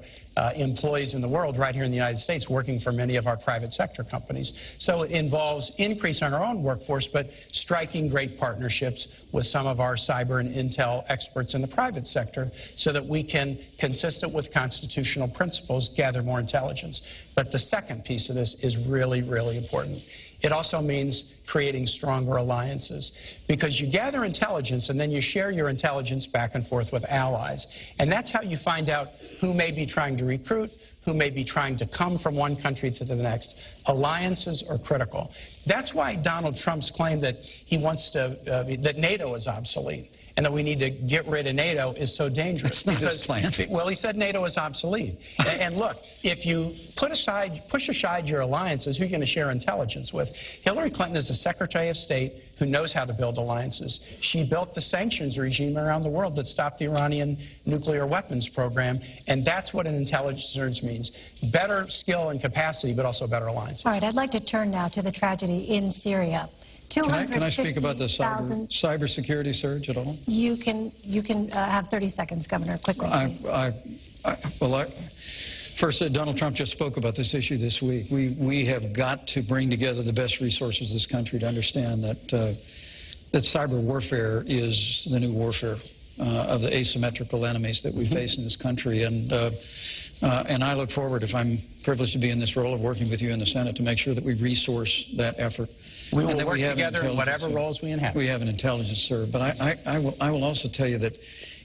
employees in the world right here in the United States working for many of our private sector companies. So it involves increasing our own workforce, but striking great partnerships with some of our cyber and intel experts in the private sector so that we can, consistent with constitutional principles, gather more intelligence. But the second piece of this is really, really important. It also means creating stronger alliances, because you gather intelligence and then you share your intelligence back and forth with allies. And that's how you find out who may be trying to recruit, who may be trying to come from one country to the next. Alliances are critical. That's why Donald Trump's claim that he wants to, that NATO is obsolete and that we need to get rid of NATO is so dangerous. That's not his plan. Well, he said NATO is obsolete. And look, if you push aside your alliances, who are you going to share intelligence with? Hillary Clinton is a Secretary of State who knows how to build alliances. She built the sanctions regime around the world that stopped the Iranian nuclear weapons program, and that's what an intelligence surge means. Better skill and capacity, but also better alliances. All right, I'd like to turn now to the tragedy in Syria. Can I speak about the cybersecurity surge at all? You can have 30 seconds, Governor, quickly, please. First, Donald Trump just spoke about this issue this week. We have got to bring together the best resources of this country to understand that that cyber warfare is the new warfare of the asymmetrical enemies that we face in this country. And I look forward, if I'm privileged to be in this role, of working with you in the Senate to make sure that we resource that effort. We will work together in whatever roles we inhabit. We have an intelligence serve. But I will also tell you that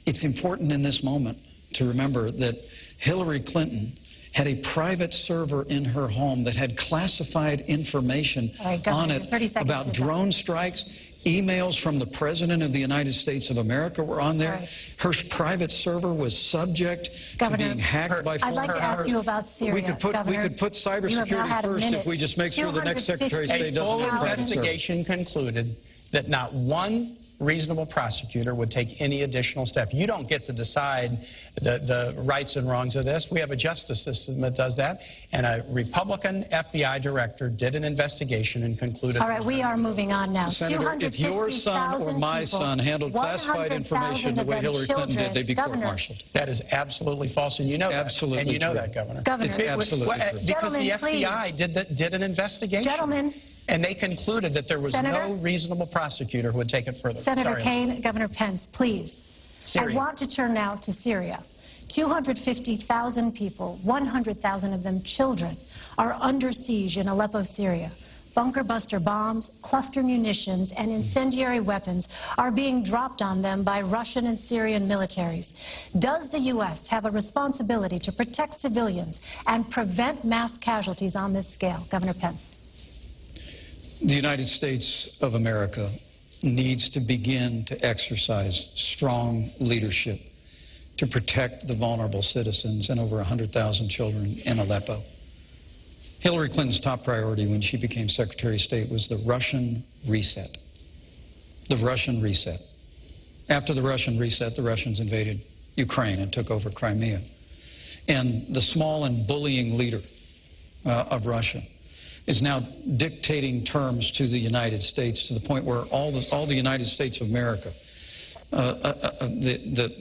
it's important in this moment to remember that Hillary Clinton had a private server in her home that had classified information on it about drone strikes. Emails from the President of the United States of America were on there. Her private server was subject to being hacked by foreign powers. I'd like to ask you about Syria. We could put cybersecurity first if we just make sure the next Secretary of State doesn't have a private server. A full investigation concluded that not one reasonable prosecutor would take any additional step. You don't get to decide the rights and wrongs of this. We have a justice system that does that. And a Republican FBI director did an investigation and concluded. All right, we are moving on now. Senator, if your son or my son handled classified information the way Hillary Clinton did, they'd be court-martialed. That is absolutely false, and you know that. Absolutely and you know true. that, Governor. It's absolutely true. Because the FBI did an investigation. Gentlemen. And they concluded that there was no reasonable prosecutor who would take it further. Senator Kaine, Governor Pence, please. Syria. I want to turn now to Syria. 250,000 people, 100,000 of them children, are under siege in Aleppo, Syria. Bunker buster bombs, cluster munitions, and incendiary weapons are being dropped on them by Russian and Syrian militaries. Does the U.S. have a responsibility to protect civilians and prevent mass casualties on this scale? Governor Pence. The United States of America needs to begin to exercise strong leadership to protect the vulnerable citizens and over 100,000 children in Aleppo. Hillary Clinton's top priority when she became Secretary of State was the Russian reset. The Russian reset. After the Russian reset, the Russians invaded Ukraine and took over Crimea. And the small and bullying leader of Russia is now dictating terms to the United States to the point where all the United States of America, the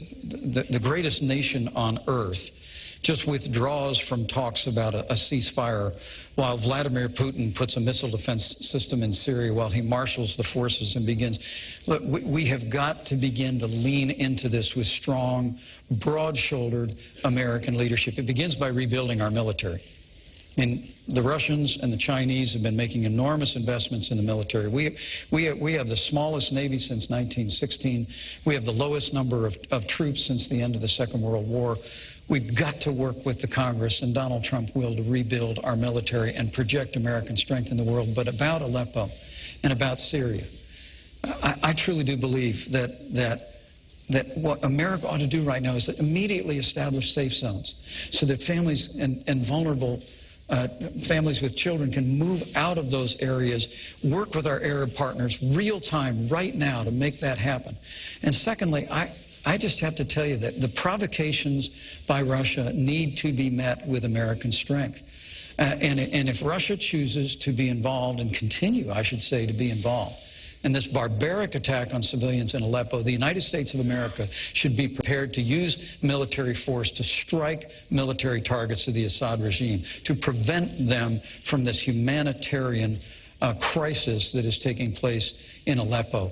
greatest nation on earth, just withdraws from talks about a ceasefire while Vladimir Putin puts a missile defense system in Syria, while he marshals the forces and begins. Look, we have got to begin to lean into this with strong, broad-shouldered American leadership. It begins by rebuilding our military. I mean, the Russians and the Chinese have been making enormous investments in the military. We have the smallest Navy since 1916. We have the lowest number of troops since the end of the Second World War. We've got to work with the Congress and Donald Trump will to rebuild our military and project American strength in the world. But about Aleppo and about Syria, I truly do believe that what America ought to do right now is to immediately establish safe zones so that families and vulnerable families with children can move out of those areas, work with our Arab partners real time right now to make that happen. And secondly, I just have to tell you that the provocations by Russia need to be met with American strength. And if Russia chooses to be involved and continue, I should say, to be involved in this barbaric attack on civilians in Aleppo, the United States of America should be prepared to use military force to strike military targets of the Assad regime, to prevent them from this humanitarian crisis that is taking place in Aleppo.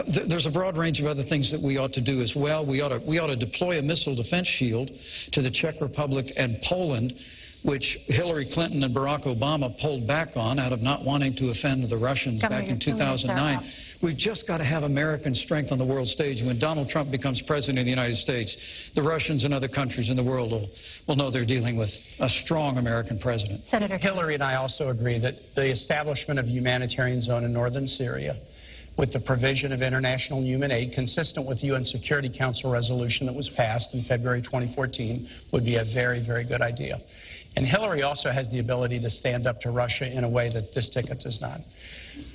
There's a broad range of other things that we ought to do as well. We ought to deploy a missile defense shield to the Czech Republic and Poland, which Hillary Clinton and Barack Obama pulled back on out of not wanting to offend the Russians back in 2009. We've just got to have American strength on the world stage. When Donald Trump becomes president of the United States, the Russians and other countries in the world will know they're dealing with a strong American president. Senator Hillary and I also agree that the establishment of a humanitarian zone in northern Syria with the provision of international human aid consistent with the UN Security Council resolution that was passed in February 2014 would be a very, very good idea. And Hillary also has the ability to stand up to Russia in a way that this ticket does not.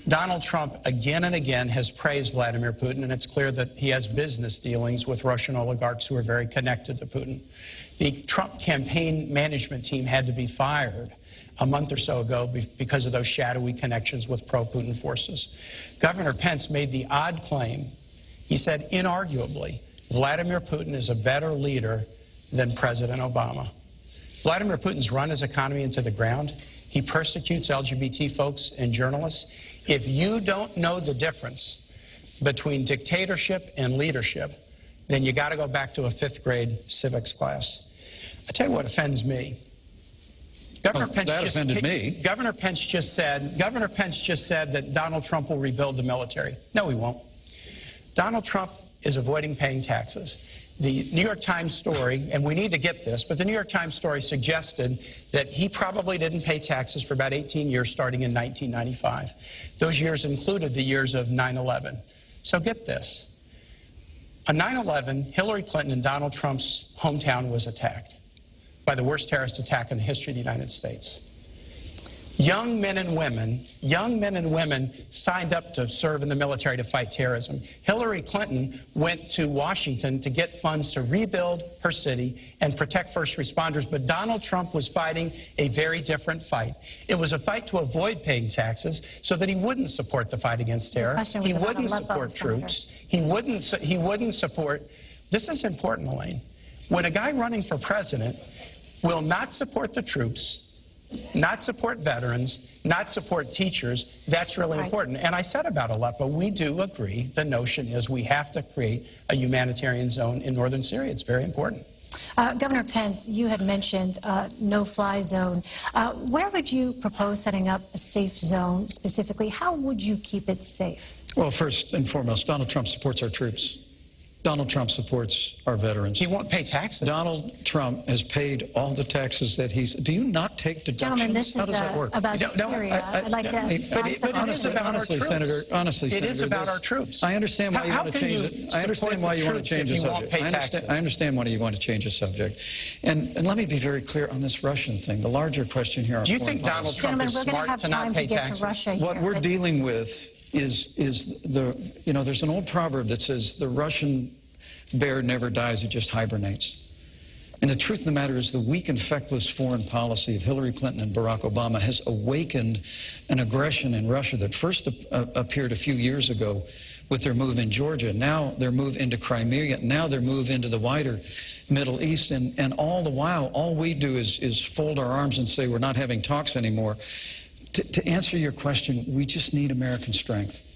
Donald Trump again and again has praised Vladimir Putin, and it's clear that he has business dealings with Russian oligarchs who are very connected to Putin. The Trump campaign management team had to be fired a month or so ago because of those shadowy connections with pro-Putin forces. Governor Pence made the odd claim. He said, inarguably, Vladimir Putin is a better leader than President Obama. Vladimir Putin's run his economy into the ground. He persecutes LGBT folks and journalists. If you don't know the difference between dictatorship and leadership, then you got to go back to a 5th grade civics class. I tell you what offends me. Governor Pence just said that Donald Trump will rebuild the military. No, he won't. Donald Trump is avoiding paying taxes. The New York Times story, and we need to get this, but the New York Times story suggested that he probably didn't pay taxes for about 18 years starting in 1995. Those years included the years of 9/11. So get this. On 9/11, Hillary Clinton and Donald Trump's hometown was attacked by the worst terrorist attack in the history of the United States. Young men and women signed up to serve in the military to fight terrorism. Hillary Clinton went to Washington to get funds to rebuild her city and protect first responders, but Donald Trump was fighting a very different fight. It was a fight to avoid paying taxes so that he wouldn't support the fight against terror. He wouldn't support troops. He wouldn't support. This is important, Elaine. When a guy running for president will not support the troops, not support veterans, not support teachers, that's really important. And I said about Aleppo, we do agree. The notion is we have to create a humanitarian zone in northern Syria. It's very important. Governor Pence, you had mentioned no-fly zone. Where would you propose setting up a safe zone specifically? How would you keep it safe? Well, first and foremost, Donald Trump supports our troops. Donald Trump supports our veterans. He won't pay taxes. Donald Trump has paid all the taxes that he's... Do you not take deductions? Gentlemen, this How is does that work? about Syria. I'd like to honestly, Senator, it is about our troops. I understand why you want to change it. I understand why you want to change the subject. I understand why you want to change the subject. And let me be very clear on this Russian thing. The larger question here... Do you think Donald Trump is smart to not pay taxes? What we're dealing with is there's an old proverb that says the Russian bear never dies, it just hibernates. And the truth of the matter is the weak and feckless foreign policy of Hillary Clinton and Barack Obama has awakened an aggression in Russia that first appeared a few years ago with their move in Georgia, now their move into Crimea, now their move into the wider Middle East, and all the while, all we do is fold our arms and say we're not having talks anymore. To answer your question, we just need American strength.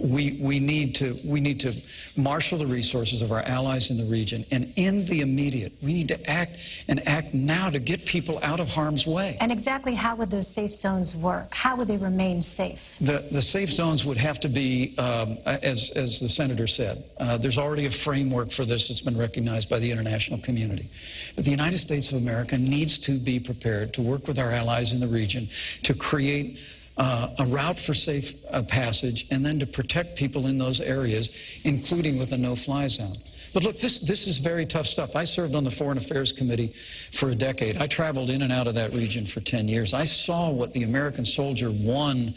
We need to marshal the resources of our allies in the region, and in the immediate, we need to act now to get people out of harm's way. And exactly how would those safe zones work? How would they remain safe? The safe zones would have to be, as the senator said, there's already a framework for this that's been recognized by the international community. But the United States of America needs to be prepared to work with our allies in the region to create a route for safe passage, and then to protect people in those areas, including with a no-fly zone. But look, this is very tough stuff. I served on the Foreign Affairs Committee for a decade. I traveled in and out of that region for 10 years. I saw what the American soldier won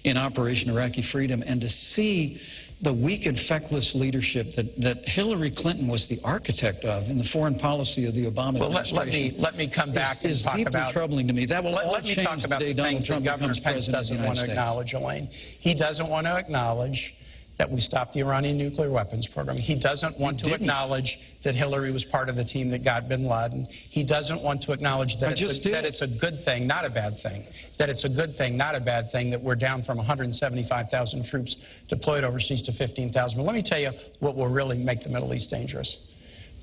in Operation Iraqi Freedom, and to see the weak and feckless leadership that Hillary Clinton was the architect of in the foreign policy of the Obama administration. Let me come back and talk deeply about troubling to me. That will all let me change talk about the day the things that Donald Trump Governor becomes Pence president of the doesn't United want to States. acknowledge, Elaine. He doesn't want to acknowledge that we stopped the Iranian nuclear weapons program. He doesn't want to acknowledge that Hillary was part of the team that got bin Laden. He doesn't want to acknowledge that it's a good thing, not a bad thing. That it's a good thing, not a bad thing, that we're down from 175,000 troops deployed overseas to 15,000. But let me tell you what will really make the Middle East dangerous.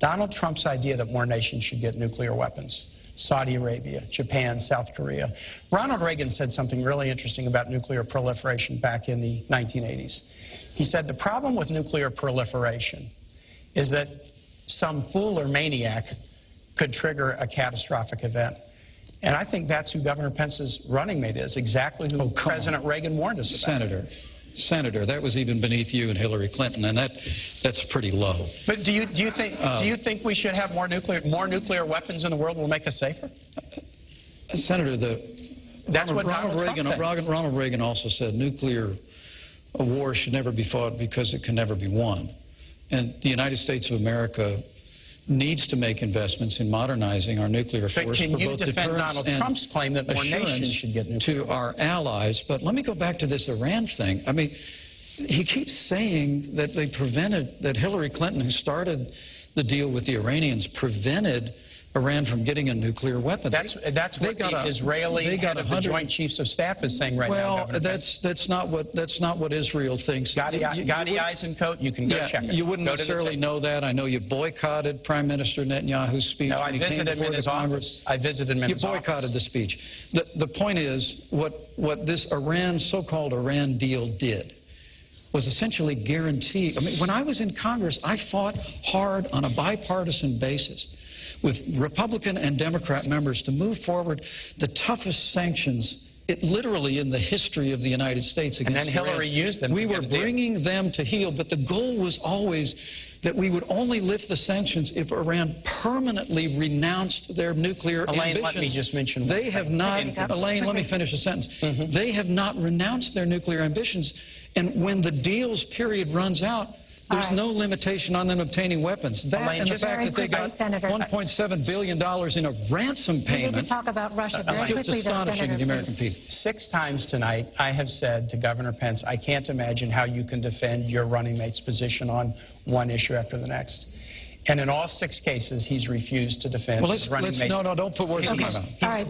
Donald Trump's idea that more nations should get nuclear weapons. Saudi Arabia, Japan, South Korea. Ronald Reagan said something really interesting about nuclear proliferation back in the 1980s. He said the problem with nuclear proliferation is that some fool or maniac could trigger a catastrophic event. And I think that's who Governor Pence's running mate is, exactly who President Reagan warned us about. Senator, that was even beneath you and Hillary Clinton, and that's pretty low. But do you think we should have more nuclear weapons in the world will make us safer? Senator, that's what Ronald Reagan also said. A war should never be fought because it can never be won. And the United States of America needs to make investments in modernizing our nuclear force for both deterrence Donald Trump's claim that more nations should get nuclear to our allies. But let me go back to this Iran thing. I mean, he keeps saying that that Hillary Clinton, who started the deal with the Iranians, prevented Iran from getting a nuclear weapon. That's what the Israeli head of the Joint Chiefs of Staff is saying right now. Well, that's not what Israel thinks. Gadi Eisenkot, you can go check it. You wouldn't necessarily know that. I know you boycotted Prime Minister Netanyahu's speech. No, I visited him in his office. I visited him in his office. You boycotted the speech. The point is, what this so-called Iran deal did was essentially guarantee. I mean, when I was in Congress, I fought hard on a bipartisan basis with Republican and Democrat members to move forward the toughest sanctions, literally in the history of the United States against Iran. And then Hillary used them. We were bringing them to heel, but the goal was always that we would only lift the sanctions if Iran permanently renounced their nuclear ambitions. Let me just mention they have not. Elaine, let me finish a sentence. They have not renounced their nuclear ambitions, and when the deal's period runs out, there's no limitation on them obtaining weapons. That and the fact that they got $1.7 billion in a ransom payment. We need to talk about Russia very quickly, just astonishing to the American people. 6 times tonight, I have said to Governor Pence, I can't imagine how you can defend your running mate's position on one issue after the next. And in all 6 cases, he's refused to defend his running mate's. No, don't put words in my mouth. All right.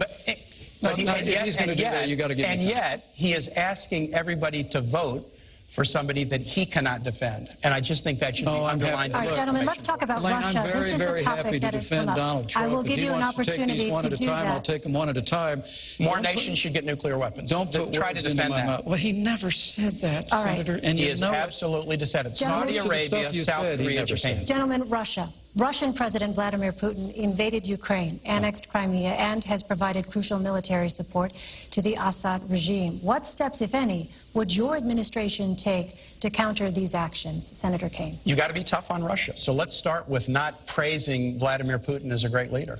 He's going to do that. You got to give And yet, he is asking everybody to vote for somebody that he cannot defend. And I just think that should be underlined. All right, gentlemen, let's talk about Russia. This is a topic that has come up. Donald Trump. I will give you an opportunity to do that. I'll take them one at a time. More nations should get nuclear weapons. Don't try to defend that. Well, he never said that, Senator. And he is absolutely decided. Saudi Arabia, South Korea, Japan. Gentlemen, Russia. Russian President Vladimir Putin invaded Ukraine, annexed Crimea, and has provided crucial military support to the Assad regime. What steps, if any, would your administration take to counter these actions, Senator Kaine? You got to be tough on Russia. So let's start with not praising Vladimir Putin as a great leader.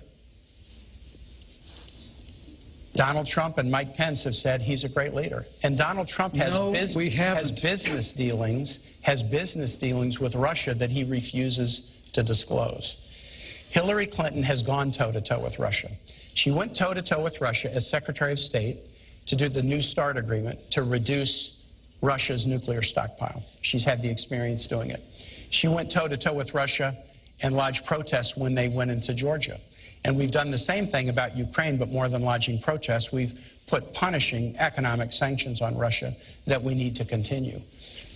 Donald Trump and Mike Pence have said he's a great leader. And Donald Trump has business dealings with Russia that he refuses to disclose. Hillary Clinton has gone toe-to-toe with Russia. She went toe-to-toe with Russia as Secretary of State to do the New START agreement to reduce Russia's nuclear stockpile. She's had the experience doing it. She went toe-to-toe with Russia and lodge protests when they went into Georgia. And we've done the same thing about Ukraine, but more than lodging protests, we've put punishing economic sanctions on Russia that we need to continue.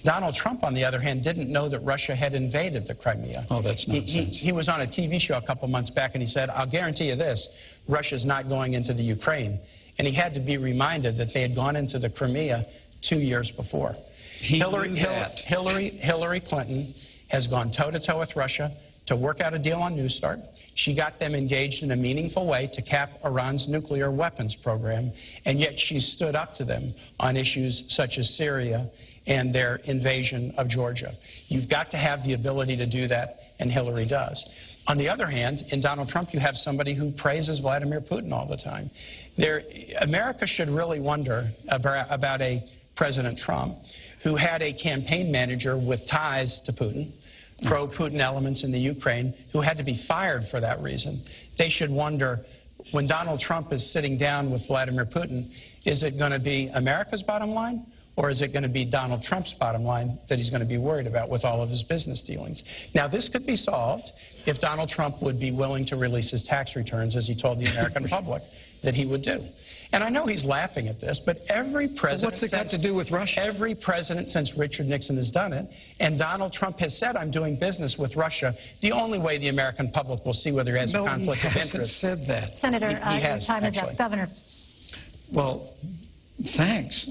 Donald Trump, on the other hand, didn't know that Russia had invaded the Crimea. Oh, that's nonsense. He was on a TV show a couple months back, and he said, I'll guarantee you this, Russia's not going into the Ukraine. And he had to be reminded that they had gone into the Crimea 2 years before. Hillary Clinton has gone toe-to-toe with Russia to work out a deal on New START. She got them engaged in a meaningful way to cap Iran's nuclear weapons program, and yet she stood up to them on issues such as Syria and their invasion of Georgia. You've got to have the ability to do that, and Hillary does. On the other hand, in Donald Trump, you have somebody who praises Vladimir Putin all the time. America should really wonder about a President Trump who had a campaign manager with ties to Putin, pro-Putin elements in the Ukraine, who had to be fired for that reason. They should wonder, when Donald Trump is sitting down with Vladimir Putin, is it going to be America's bottom line, or is it going to be Donald Trump's bottom line that he's going to be worried about with all of his business dealings? Now, this could be solved if Donald Trump would be willing to release his tax returns, as he told the American public that he would do. And I know he's laughing at this, but every president... What's it got to do with Russia? Every president since Richard Nixon has done it, and Donald Trump has said, I'm doing business with Russia. The only way the American public will see whether he has a conflict of interest... No, he hasn't said that. Senator, He your time is up. Governor. Well, thanks.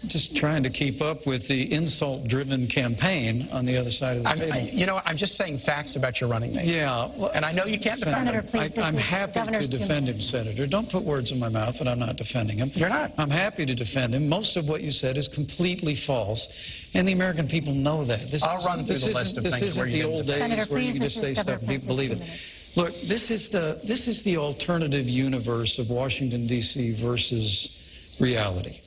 Just trying to keep up with the insult-driven campaign on the other side of the table. You know, I'm just saying facts about your running mate. Yeah. Well, and I know you can't defend Senator, him. please, I'm happy to defend him, Senator. Don't put words in my mouth that I'm not defending him. You're not. I'm happy to defend him. Most of what you said is completely false, and the American people know that. I'll run through the list of things where you didn't defend. Senator, where you please, just say stuff and people believe it. Look, this is the alternative universe of Washington, D.C. versus reality.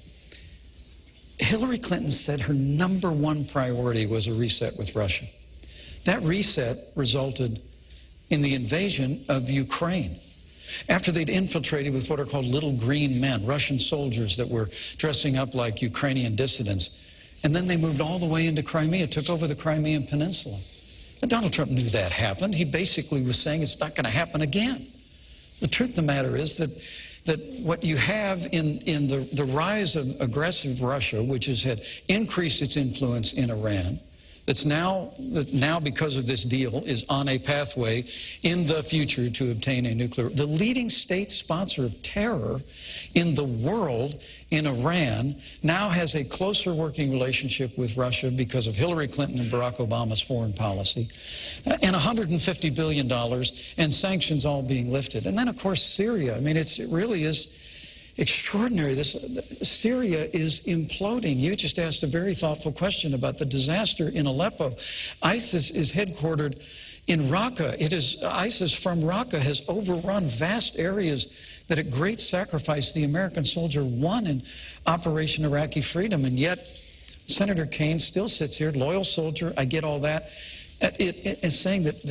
Hillary Clinton said her #1 priority was a reset with Russia. That reset resulted in the invasion of Ukraine. After they'd infiltrated with what are called little green men, Russian soldiers that were dressing up like Ukrainian dissidents. And then they moved all the way into Crimea, took over the Crimean Peninsula. And Donald Trump knew that happened. He basically was saying it's not going to happen again. The truth of the matter is that what you have in the rise of aggressive Russia, which has had increased its influence in Iran, that now because of this deal is on a pathway in the future to obtain a nuclear. The leading state sponsor of terror in the world, in Iran, now has a closer working relationship with Russia because of Hillary Clinton and Barack Obama's foreign policy, and $150 billion and sanctions all being lifted. And then, of course, Syria. I mean, it really is extraordinary. Syria is imploding. You just asked a very thoughtful question about the disaster in Aleppo. ISIS is headquartered in Raqqa. ISIS from Raqqa has overrun vast areas that at great sacrifice the American soldier won in Operation Iraqi Freedom. And yet, Senator Kaine still sits here, loyal soldier, I get all that. It is saying that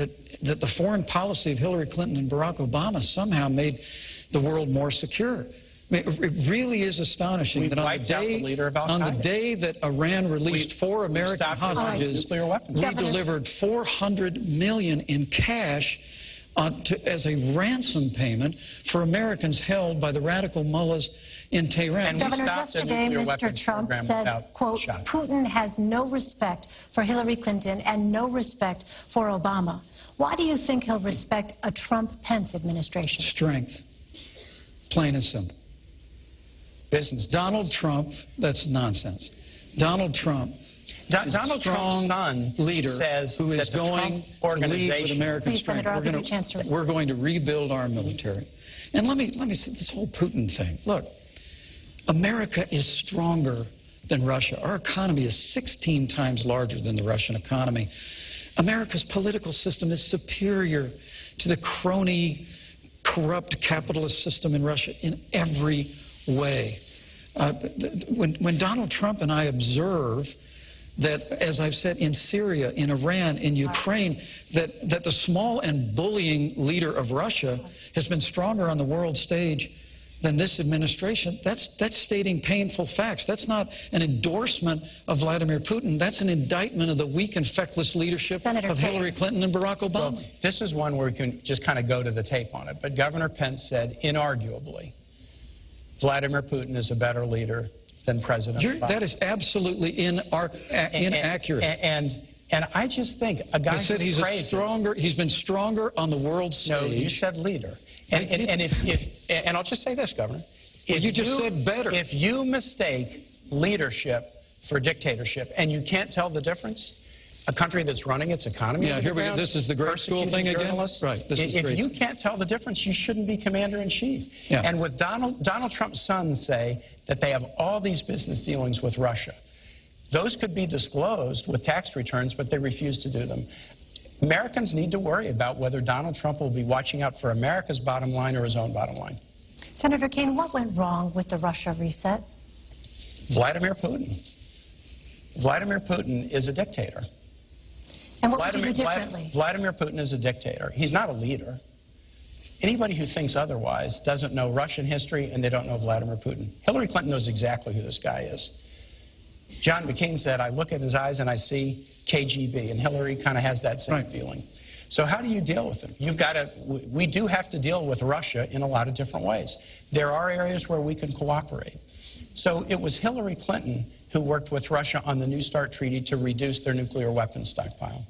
the foreign policy of Hillary Clinton and Barack Obama somehow made the world more secure. It really is astonishing that on the day that Iran released 4 American hostages, we delivered $400 million in cash as a ransom payment for Americans held by the radical mullahs in Tehran. And Governor, just today, Mr. Trump said, quote, Putin has no respect for Hillary Clinton and no respect for Obama. Why do you think he'll respect a Trump-Pence administration? Strength. Plain and simple. Business. Donald Trump, that's nonsense. Donald Trump Donald Trump's son leader says who is going to lead with American strength. We're going to rebuild our military. And let me say this whole Putin thing. Look, America is stronger than Russia. Our economy is 16 times larger than the Russian economy. America's political system is superior to the crony, corrupt capitalist system in Russia in every way. When Donald Trump and I observe that, as I've said, in Syria, in Iran, in Ukraine, that the small and bullying leader of Russia has been stronger on the world stage than this administration, that's stating painful facts. That's not an endorsement of Vladimir Putin. That's an indictment of the weak and feckless leadership of Hillary Clinton and Barack Obama. Well, this is one where we can just kind of go to the tape on it. But Governor Pence said, inarguably, Vladimir Putin is a better leader than President Biden. That is absolutely inaccurate. And I just think a guy I said he's been stronger on the world stage. No, you said leader. And I'll just say this, Governor. Well, you just said better. If you mistake leadership for dictatorship and you can't tell the difference, a country that's running its economy, this is the grade school thing again. Right. If you can't tell the difference, you shouldn't be commander-in-chief. Yeah. And with Donald Trump's sons say that they have all these business dealings with Russia. Those could be disclosed with tax returns, but they refuse to do them. Americans need to worry about whether Donald Trump will be watching out for America's bottom line or his own bottom line. Senator Kaine, what went wrong with the Russia reset? Vladimir Putin. Vladimir Putin is a dictator. And what would you do differently? Vladimir Putin is a dictator. He's not a leader. Anybody who thinks otherwise doesn't know Russian history and they don't know Vladimir Putin. Hillary Clinton knows exactly who this guy is. John McCain said, I look at his eyes and I see KGB, and Hillary kind of has that same feeling. So how do you deal with them? We do have to deal with Russia in a lot of different ways. There are areas where we can cooperate. So it was Hillary Clinton who worked with Russia on the New START treaty to reduce their nuclear weapons stockpile.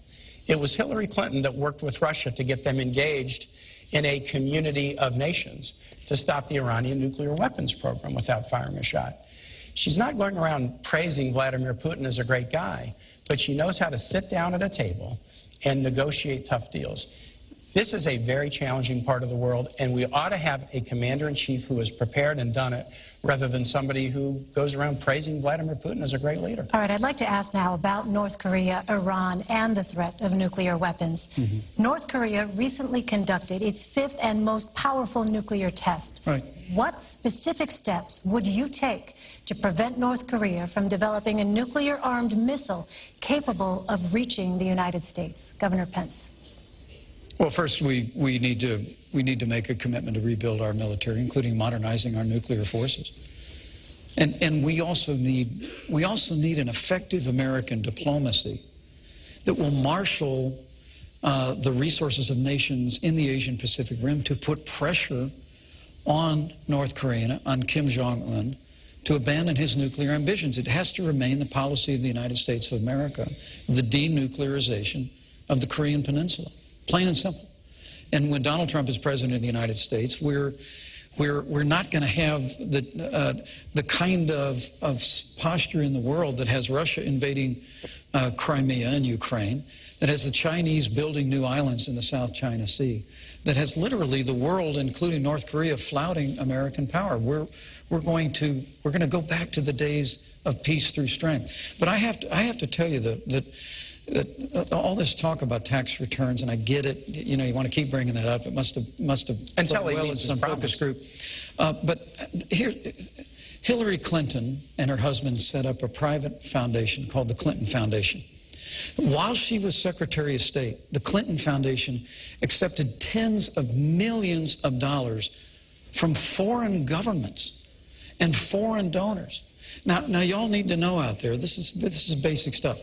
It was Hillary Clinton that worked with Russia to get them engaged in a community of nations to stop the Iranian nuclear weapons program without firing a shot. She's not going around praising Vladimir Putin as a great guy, but she knows how to sit down at a table and negotiate tough deals. This is a very challenging part of the world, and we ought to have a commander-in-chief who is prepared and done it, rather than somebody who goes around praising Vladimir Putin as a great leader. All right, I'd like to ask now about North Korea, Iran, and the threat of nuclear weapons. North Korea recently conducted its 5th and most powerful nuclear test. Right. What specific steps would you take to prevent North Korea from developing a nuclear-armed missile capable of reaching the United States? Governor Pence. Well, first, we need to make a commitment to rebuild our military, including modernizing our nuclear forces. And we also need an effective American diplomacy that will marshal the resources of nations in the Asian Pacific Rim to put pressure on North Korea, on Kim Jong-un, to abandon his nuclear ambitions. It has to remain the policy of the United States of America, the denuclearization of the Korean Peninsula. Plain and simple. And when Donald Trump is president of the United States, we're not going to have the kind of posture in the world that has Russia invading Crimea and Ukraine, that has the Chinese building new islands in the South China Sea, that has literally the world, including North Korea, flouting American power. We're going to go back to the days of peace through strength. But I have to tell you that all this talk about tax returns, and I get it, you know, you want to keep bringing that up. It must have until well in some focus group. But here, Hillary Clinton and her husband set up a private foundation called the Clinton Foundation. While she was Secretary of State, the Clinton Foundation accepted tens of millions of dollars from foreign governments and foreign donors. Now y'all need to know out there, this is basic stuff.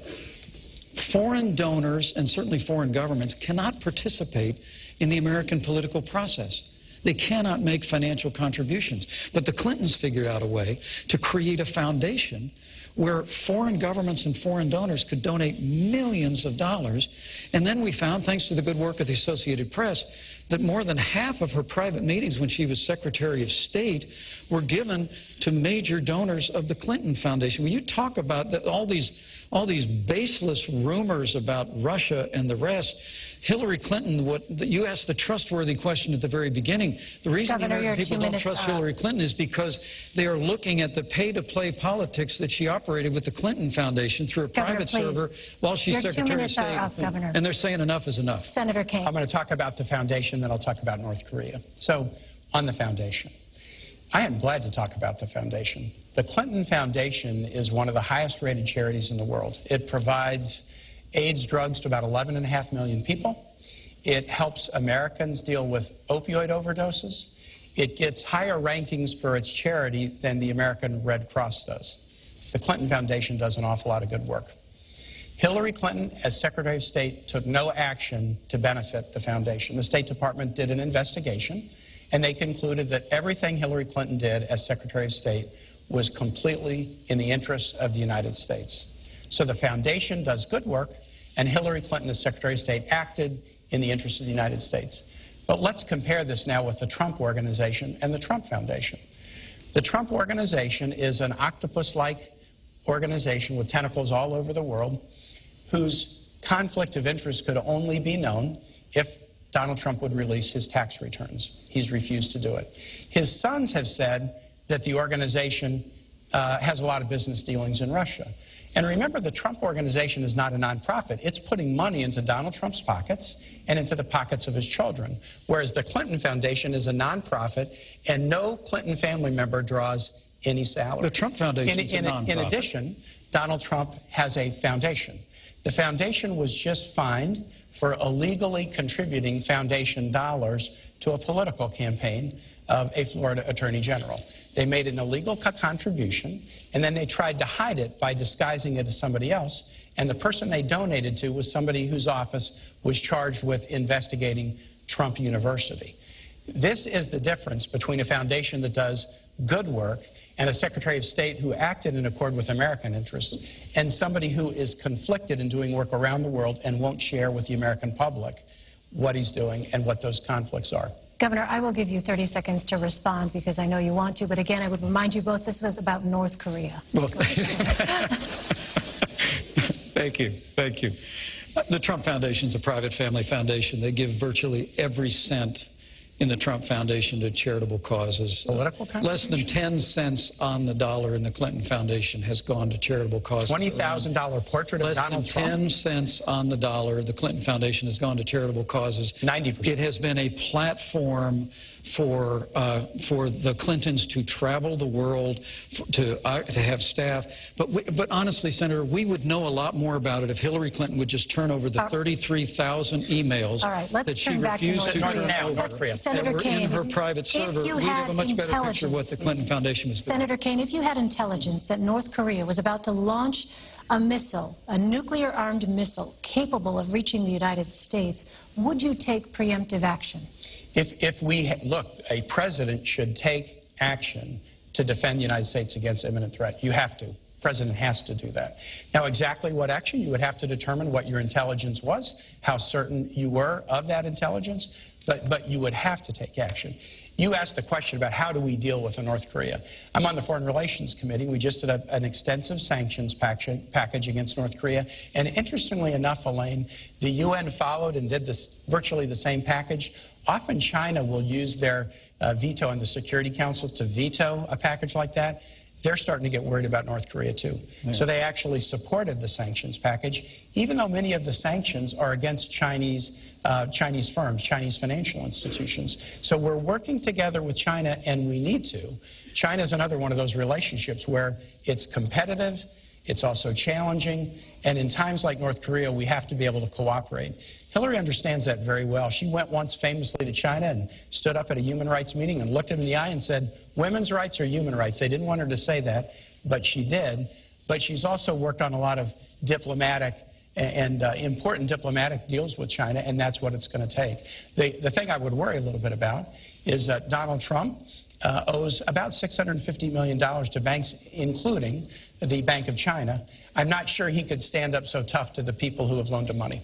Foreign donors and certainly foreign governments cannot participate in the American political process. They cannot make financial contributions. But the Clintons figured out a way to create a foundation where foreign governments and foreign donors could donate millions of dollars. And then we found, thanks to the good work of the Associated Press, that more than half of her private meetings when she was Secretary of State were given to major donors of the Clinton Foundation. When you talk about all these baseless rumors about Russia and the rest, Hillary Clinton, you asked the trustworthy question at the very beginning. The reason the American people don't trust Hillary Clinton is because they are looking at the pay-to-play politics that she operated with the Clinton Foundation through a private server while she's Secretary of State. And they're saying enough is enough. Senator Kaine. I'm going to talk about the foundation, then I'll talk about North Korea. So, on the foundation. I am glad to talk about the foundation. The Clinton Foundation is one of the highest rated charities in the world. It provides AIDS drugs to about 11.5 million people. It helps Americans deal with opioid overdoses. it gets higher rankings for its charity than the American Red Cross does. The Clinton Foundation does an awful lot of good work. Hillary Clinton, as Secretary of State, took no action to benefit the foundation. The State Department did an investigation, and they concluded that everything Hillary Clinton did as Secretary of State was completely in the interests of the United States. So the foundation does good work, and Hillary Clinton, as Secretary of State, acted in the interest of the United States. But let's compare this now with the Trump Organization and the Trump Foundation. The Trump Organization is an octopus-like organization with tentacles all over the world, whose conflict of interest could only be known if Donald Trump would release his tax returns. He's refused to do it. His sons have said that the organization has a lot of business dealings in Russia. And remember, the Trump Organization is not a nonprofit. It's putting money into Donald Trump's pockets and into the pockets of his children, whereas the Clinton Foundation is a nonprofit, and no Clinton family member draws any salary. The Trump Foundation is a nonprofit. In addition, Donald Trump has a foundation. The foundation was just fined for illegally contributing foundation dollars to a political campaign of a Florida Attorney General. They made an illegal contribution, and then they tried to hide it by disguising it as somebody else. And the person they donated to was somebody whose office was charged with investigating Trump University. This is the difference between a foundation that does good work and a Secretary of State who acted in accord with American interests, and somebody who is conflicted in doing work around the world and won't share with the American public what he's doing and what those conflicts are. Governor, I will give you 30 seconds to respond because I know you want to, but again, I would remind you both this was about North Korea. Well, thank you. Thank you. The Trump Foundation is a private family foundation. They give virtually every cent in the Trump Foundation to charitable causes. Political Less than 10 cents on the dollar in the Clinton Foundation has gone to charitable causes. $20,000 portrait of Donald Trump? Less than 10 cents on the dollar, the Clinton Foundation has gone to charitable causes. 90%. It has been a platform for the Clintons to travel the world, to have staff. But honestly, Senator, we would know a lot more about it if Hillary Clinton would just turn over the 33,000 emails that she refused to turn over. Senator Kaine, in her private server. We'd have a much better picture of what the Clinton Foundation was doing. Senator Kaine, if you had intelligence that North Korea was about to launch a missile, a nuclear-armed missile capable of reaching the United States, would you take preemptive action? Look, a president should take action to defend the United States against imminent threat. You have to. The president has to do that. Now, exactly what action, you would have to determine what your intelligence was, how certain you were of that intelligence, but you would have to take action. You asked the question about how do we deal with North Korea. I'm on the Foreign Relations Committee. We just did an extensive sanctions package against North Korea. And interestingly enough, Elaine, the UN followed and did virtually the same package. Often China will use their veto in the Security Council to veto a package like that. They're starting to get worried about North Korea, too. Yeah. So they actually supported the sanctions package, even though many of the sanctions are against Chinese firms, Chinese financial institutions. So we're working together with China, and we need to. China is another one of those relationships where it's competitive, it's also challenging, and in times like North Korea, we have to be able to cooperate. Hillary understands that very well. She went once famously to China and stood up at a human rights meeting and looked him in the eye and said, women's rights are human rights. They didn't want her to say that, but she did. But she's also worked on a lot of diplomatic and important diplomatic deals with China, and that's what it's going to take. The thing I would worry a little bit about is that Donald Trump owes about $650 million to banks, including the Bank of China. I'm not sure he could stand up so tough to the people who have loaned him money.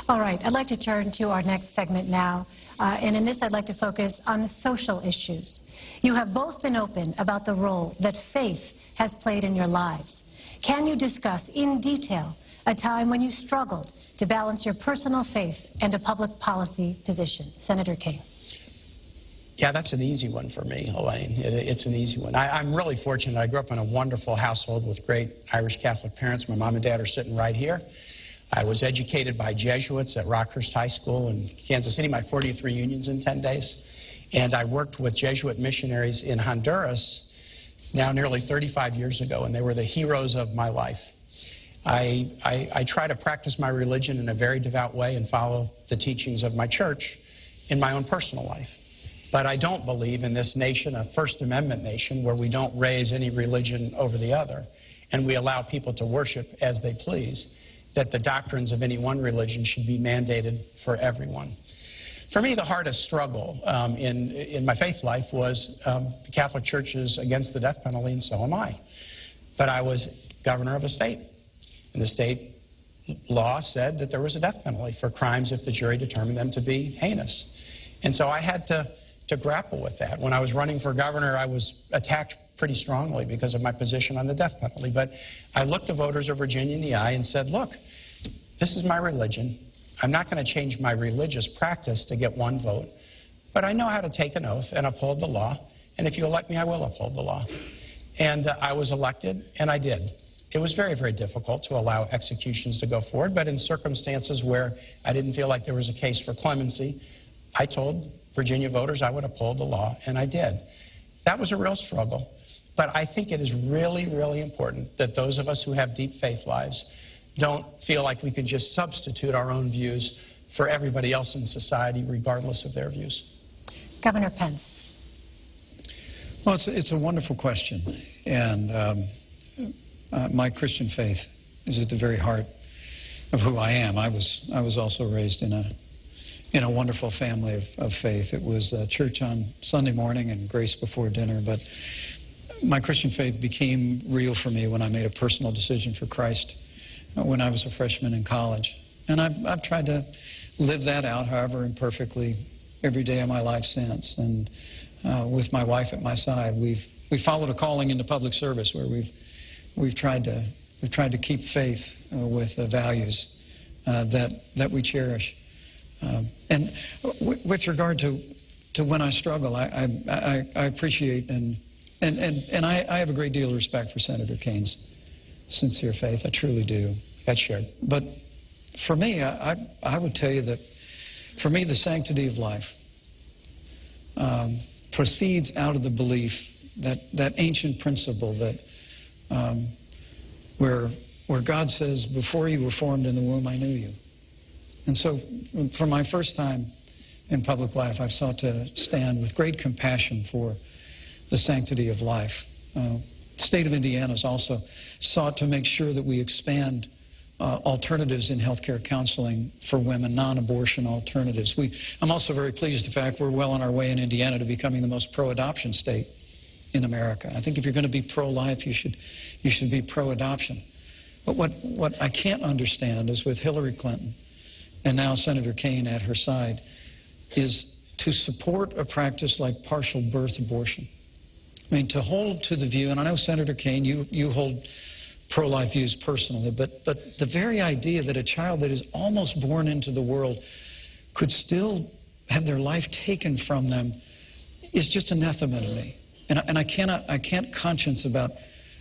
All right, I'd like to turn to our next segment now. And in this, I'd like to focus on social issues. You have both been open about the role that faith has played in your lives. Can you discuss in detail a time when you struggled to balance your personal faith and a public policy position? Senator Kaine. Yeah, that's an easy one for me, Elaine. It's an easy one. I'm really fortunate. I grew up in a wonderful household with great Irish Catholic parents. My mom and dad are sitting right here. I was educated by Jesuits at Rockhurst High School in Kansas City, my 40th reunions in 10 days. And I worked with Jesuit missionaries in Honduras now nearly 35 years ago, and they were the heroes of my life. I try to practice my religion in a very devout way and follow the teachings of my church in my own personal life. But I don't believe in this nation, a First Amendment nation, where we don't raise any religion over the other, and we allow people to worship as they please, that the doctrines of any one religion should be mandated for everyone. For me, the hardest struggle in my faith life was the Catholic Church is against the death penalty, and so am I. But I was governor of a state, and the state law said that there was a death penalty for crimes if the jury determined them to be heinous. And so I had to grapple with that. When I was running for governor, I was attacked pretty strongly because of my position on the death penalty. But I looked the voters of Virginia in the eye and said, look, this is my religion. I'm not going to change my religious practice to get one vote. But I know how to take an oath and uphold the law. And if you elect me, I will uphold the law. And I was elected, and I did. It was very, very difficult to allow executions to go forward. But in circumstances where I didn't feel like there was a case for clemency, I told Virginia voters I would uphold the law, and I did. That was a real struggle, but I think it is really, really important that those of us who have deep faith lives don't feel like we can just substitute our own views for everybody else in society, regardless of their views. Governor Pence. Well, it's a wonderful question, and my Christian faith is at the very heart of who I am. I was also raised in a wonderful family of faith. It was church on Sunday morning and grace before dinner, but my Christian faith became real for me when I made a personal decision for Christ when I was a freshman in college. And I've tried to live that out, however imperfectly, every day of my life since. And with my wife at my side, we followed a calling into public service where we've tried to keep faith with the values that we cherish. And with regard to when I struggle, I appreciate and I have a great deal of respect for Senator Kane's sincere faith. I truly do. That's shared. But for me, I would tell you that for me, the sanctity of life proceeds out of the belief that ancient principle that where God says, before you were formed in the womb, I knew you. And so, for my first time in public life, I've sought to stand with great compassion for the sanctity of life. The state of Indiana has also sought to make sure that we expand alternatives in healthcare counseling for women, non-abortion alternatives. I'm also very pleased with the fact we're well on our way in Indiana to becoming the most pro-adoption state in America. I think if you're going to be pro-life, you should be pro-adoption. But what I can't understand is with Hillary Clinton and now Senator Kane at her side, is to support a practice like partial birth abortion. I mean, to hold to the view, and I know, Senator Kane, you hold pro-life views personally, but the very idea that a child that is almost born into the world could still have their life taken from them is just anathema to me. And I can't conscience about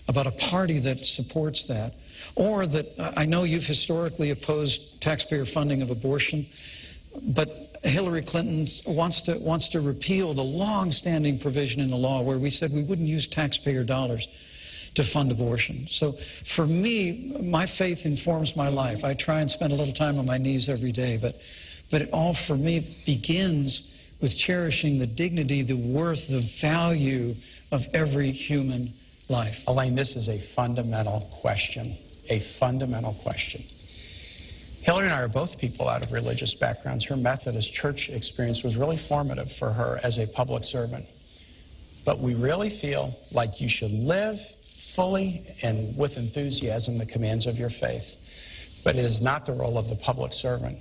a party that supports that. Or that I know you've historically opposed taxpayer funding of abortion, but Hillary Clinton wants to repeal the long-standing provision in the law where we said we wouldn't use taxpayer dollars to fund abortion. So for me, my faith informs my life. I try and spend a little time on my knees every day, but it all for me begins with cherishing the dignity, the worth, the value of every human life. Elaine, this is a fundamental question. A fundamental question. Hillary and I are both people out of religious backgrounds. Her Methodist church experience was really formative for her as a public servant. But we really feel like you should live fully and with enthusiasm the commands of your faith. But it is not the role of the public servant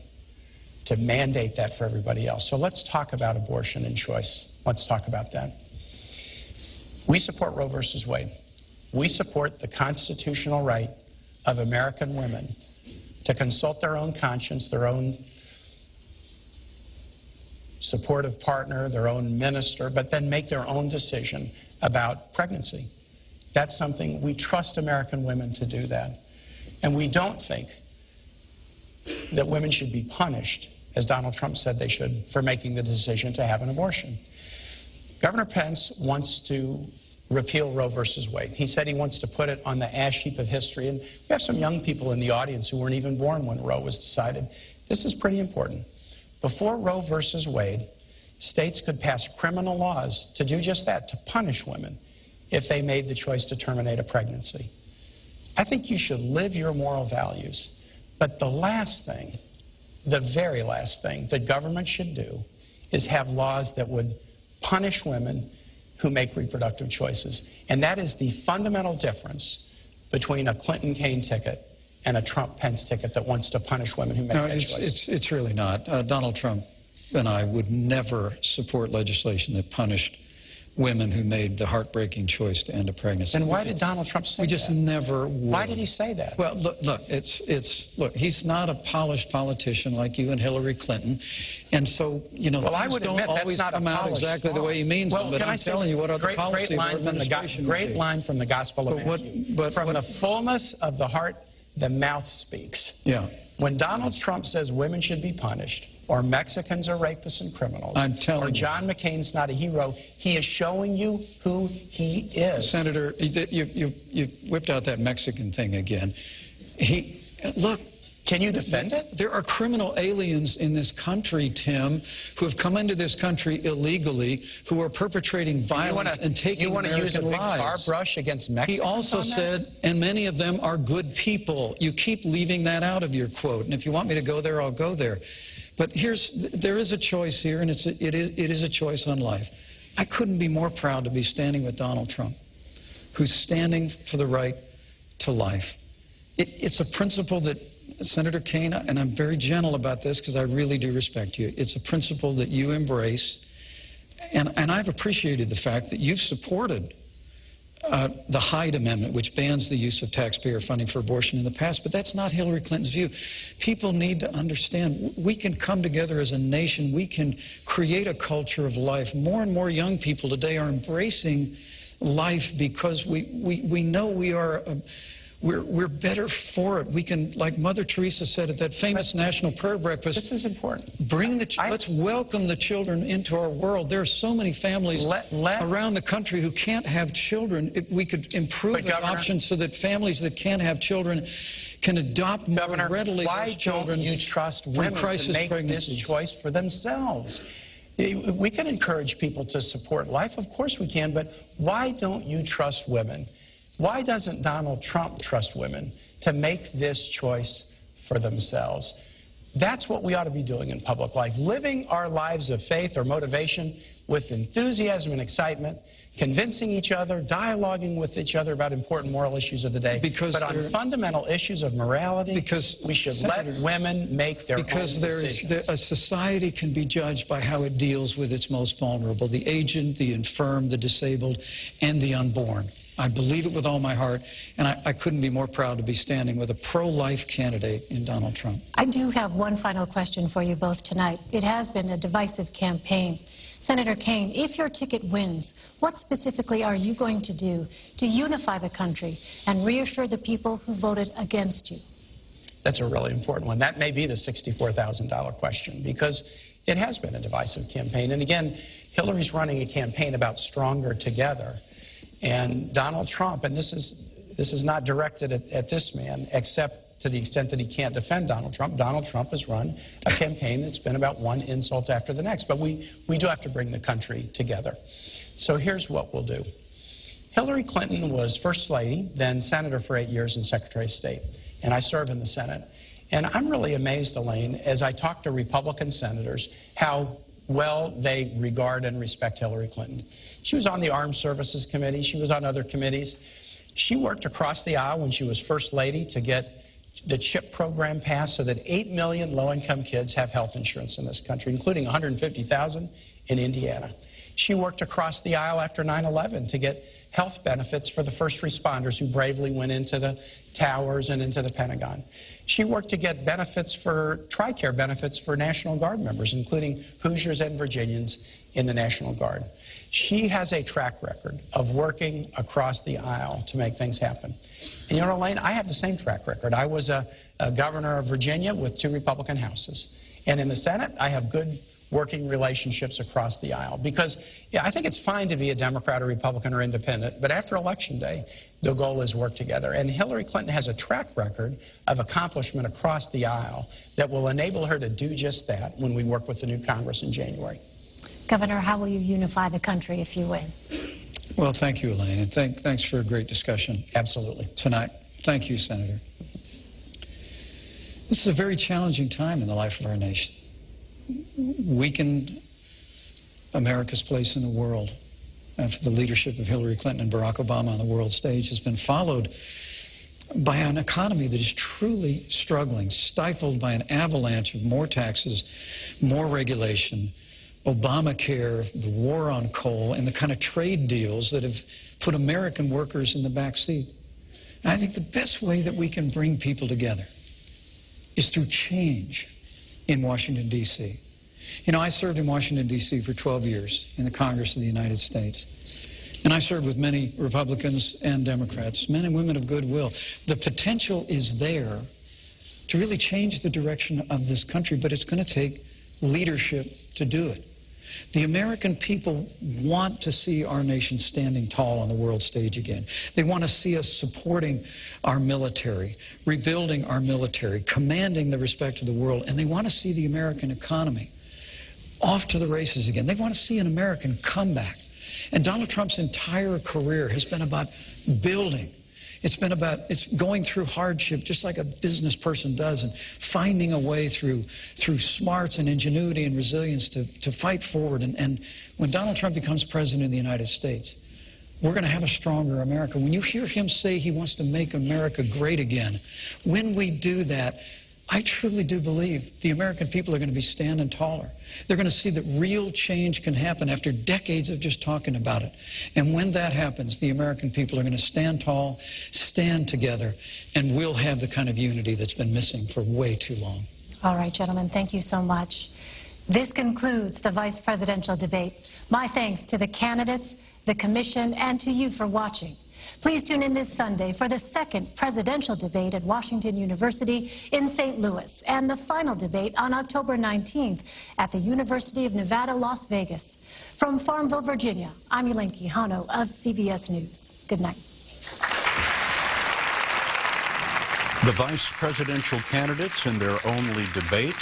to mandate that for everybody else. So let's talk about abortion and choice. Let's talk about that. We support Roe versus Wade. We support the constitutional right of American women to consult their own conscience, their own supportive partner, their own minister, but then make their own decision about pregnancy. That's something we trust American women to do that. And we don't think that women should be punished, as Donald Trump said they should, for making the decision to have an abortion. Governor Pence wants to repeal Roe versus Wade. He said he wants to put it on the ash heap of history. And we have some young people in the audience who weren't even born when Roe was decided. This is pretty important. Before Roe versus Wade, states could pass criminal laws to do just that, to punish women if they made the choice to terminate a pregnancy. I think you should live your moral values. But the last thing, the very last thing that government should do is have laws that would punish women who make reproductive choices. And that is the fundamental difference between a Clinton-Kaine ticket and a Trump-Pence ticket that wants to punish women who make that choice. It's really not. Donald Trump and I would never support legislation that punished women who made the heartbreaking choice to end a pregnancy. Then why did Donald Trump say that? We just never would. Why did he say that? Well, look, he's not a polished politician like you and Hillary Clinton, and so, you know, well, I would don't admit always that's not come a out exactly the way he means them, but I'm telling you what other policy line from the Gospel of Matthew. From the fullness of the heart, the mouth speaks. Yeah. When Donald Trump says women should be punished, or Mexicans are rapists and criminals, I'm telling you, or John McCain's not a hero, he is showing you who he is. Senator, you whipped out that Mexican thing again. Look. Can you defend it? There are criminal aliens in this country, Tim, who have come into this country illegally, who are perpetrating violence and taking American lives. You want to use a big tar brush against Mexicans? He also said, and many of them are good people. You keep leaving that out of your quote. And if you want me to go there, I'll go there. But there is a choice here, and it is a choice on life. I couldn't be more proud to be standing with Donald Trump, who's standing for the right to life. It's a principle that Senator Kaine, and I'm very gentle about this because I really do respect you, it's a principle that you embrace, and I've appreciated the fact that you've supported the Hyde Amendment, which bans the use of taxpayer funding for abortion in the past, but that's not Hillary Clinton's view. People need to understand we can come together as a nation. We can create a culture of life. More and more young people today are embracing life because we know we're better for it. We can, like Mother Teresa said at that famous National Prayer Breakfast. This is important. Let's welcome the children into our world. There are so many families around the country who can't have children. We could improve adoption so that families that can't have children can adopt more readily those children. Why don't you trust women to make this choice for themselves? We can encourage people to support life. Of course we can, but why don't you trust women? Why doesn't Donald Trump trust women to make this choice for themselves? That's what we ought to be doing in public life, living our lives of faith or motivation with enthusiasm and excitement, convincing each other, dialoguing with each other about important moral issues of the day. But on fundamental issues of morality, we should let women make their own decisions. A society can be judged by how it deals with its most vulnerable, the aged, the infirm, the disabled, and the unborn. I believe it with all my heart, and I couldn't be more proud to be standing with a pro-life candidate in Donald Trump. I do have one final question for you both tonight. It has been a divisive campaign. Senator Kaine, if your ticket wins, what specifically are you going to do to unify the country and reassure the people who voted against you? That's a really important one. That may be the $64,000 question, because it has been a divisive campaign. And again, Hillary's running a campaign about stronger together. And Donald Trump, and this is not directed at this man, except to the extent that he can't defend Donald Trump. Donald Trump has run a campaign that's been about one insult after the next. But we do have to bring the country together. So here's what we'll do. Hillary Clinton was First Lady, then Senator for 8 years and Secretary of State. And I serve in the Senate. And I'm really amazed, Elaine, as I talk to Republican senators, how well they regard and respect Hillary Clinton. She was on the Armed Services Committee. She was on other committees. She worked across the aisle when she was First Lady to get the CHIP program passed so that 8 million low-income kids have health insurance in this country, including 150,000 in Indiana. She worked across the aisle after 9/11 to get health benefits for the first responders who bravely went into the towers and into the Pentagon. She worked to get benefits for TRICARE benefits for National Guard members, including Hoosiers and Virginians in the National Guard. She has a track record of working across the aisle to make things happen. And you know, Elaine, I have the same track record. I was a governor of Virginia with 2 Republican houses. And in the Senate, I have good working relationships across the aisle. Because, yeah, I think it's fine to be a Democrat or Republican or independent, but after Election Day, the goal is work together. And Hillary Clinton has a track record of accomplishment across the aisle that will enable her to do just that when we work with the new Congress in January. Governor, how will you unify the country if you win? Well, thank you, Elaine, and thanks for a great discussion. Absolutely. Tonight. Thank you, Senator. This is a very challenging time in the life of our nation. Weakened America's place in the world after the leadership of Hillary Clinton and Barack Obama on the world stage has been followed by an economy that is truly struggling, stifled by an avalanche of more taxes, more regulation, Obamacare, the war on coal, and the kind of trade deals that have put American workers in the back seat. And I think the best way that we can bring people together is through change in Washington, D.C. You know, I served in Washington, D.C. for 12 years in the Congress of the United States. And I served with many Republicans and Democrats, men and women of goodwill. The potential is there to really change the direction of this country, but it's going to take leadership to do it. The American people want to see our nation standing tall on the world stage again. They want to see us supporting our military, rebuilding our military, commanding the respect of the world, and they want to see the American economy off to the races again. They want to see an American comeback. And Donald Trump's entire career has been about building. It's going through hardship just like a business person does, and finding a way through smarts and ingenuity and resilience to fight forward. And when Donald Trump becomes president of the United States, we're going to have a stronger America. When you hear him say he wants to make America great again, when we do that, I truly do believe the American people are going to be standing taller. They're going to see that real change can happen after decades of just talking about it. And when that happens, the American people are going to stand tall, stand together, and we'll have the kind of unity that's been missing for way too long. All right, gentlemen, thank you so much. This concludes the vice presidential debate. My thanks to the candidates, the commission, and to you for watching. Please tune in this Sunday for the second presidential debate at Washington University in St. Louis and the final debate on October 19th at the University of Nevada, Las Vegas. From Farmville, Virginia, I'm Elaine Quijano of CBS News. Good night. The vice presidential candidates in their only debate,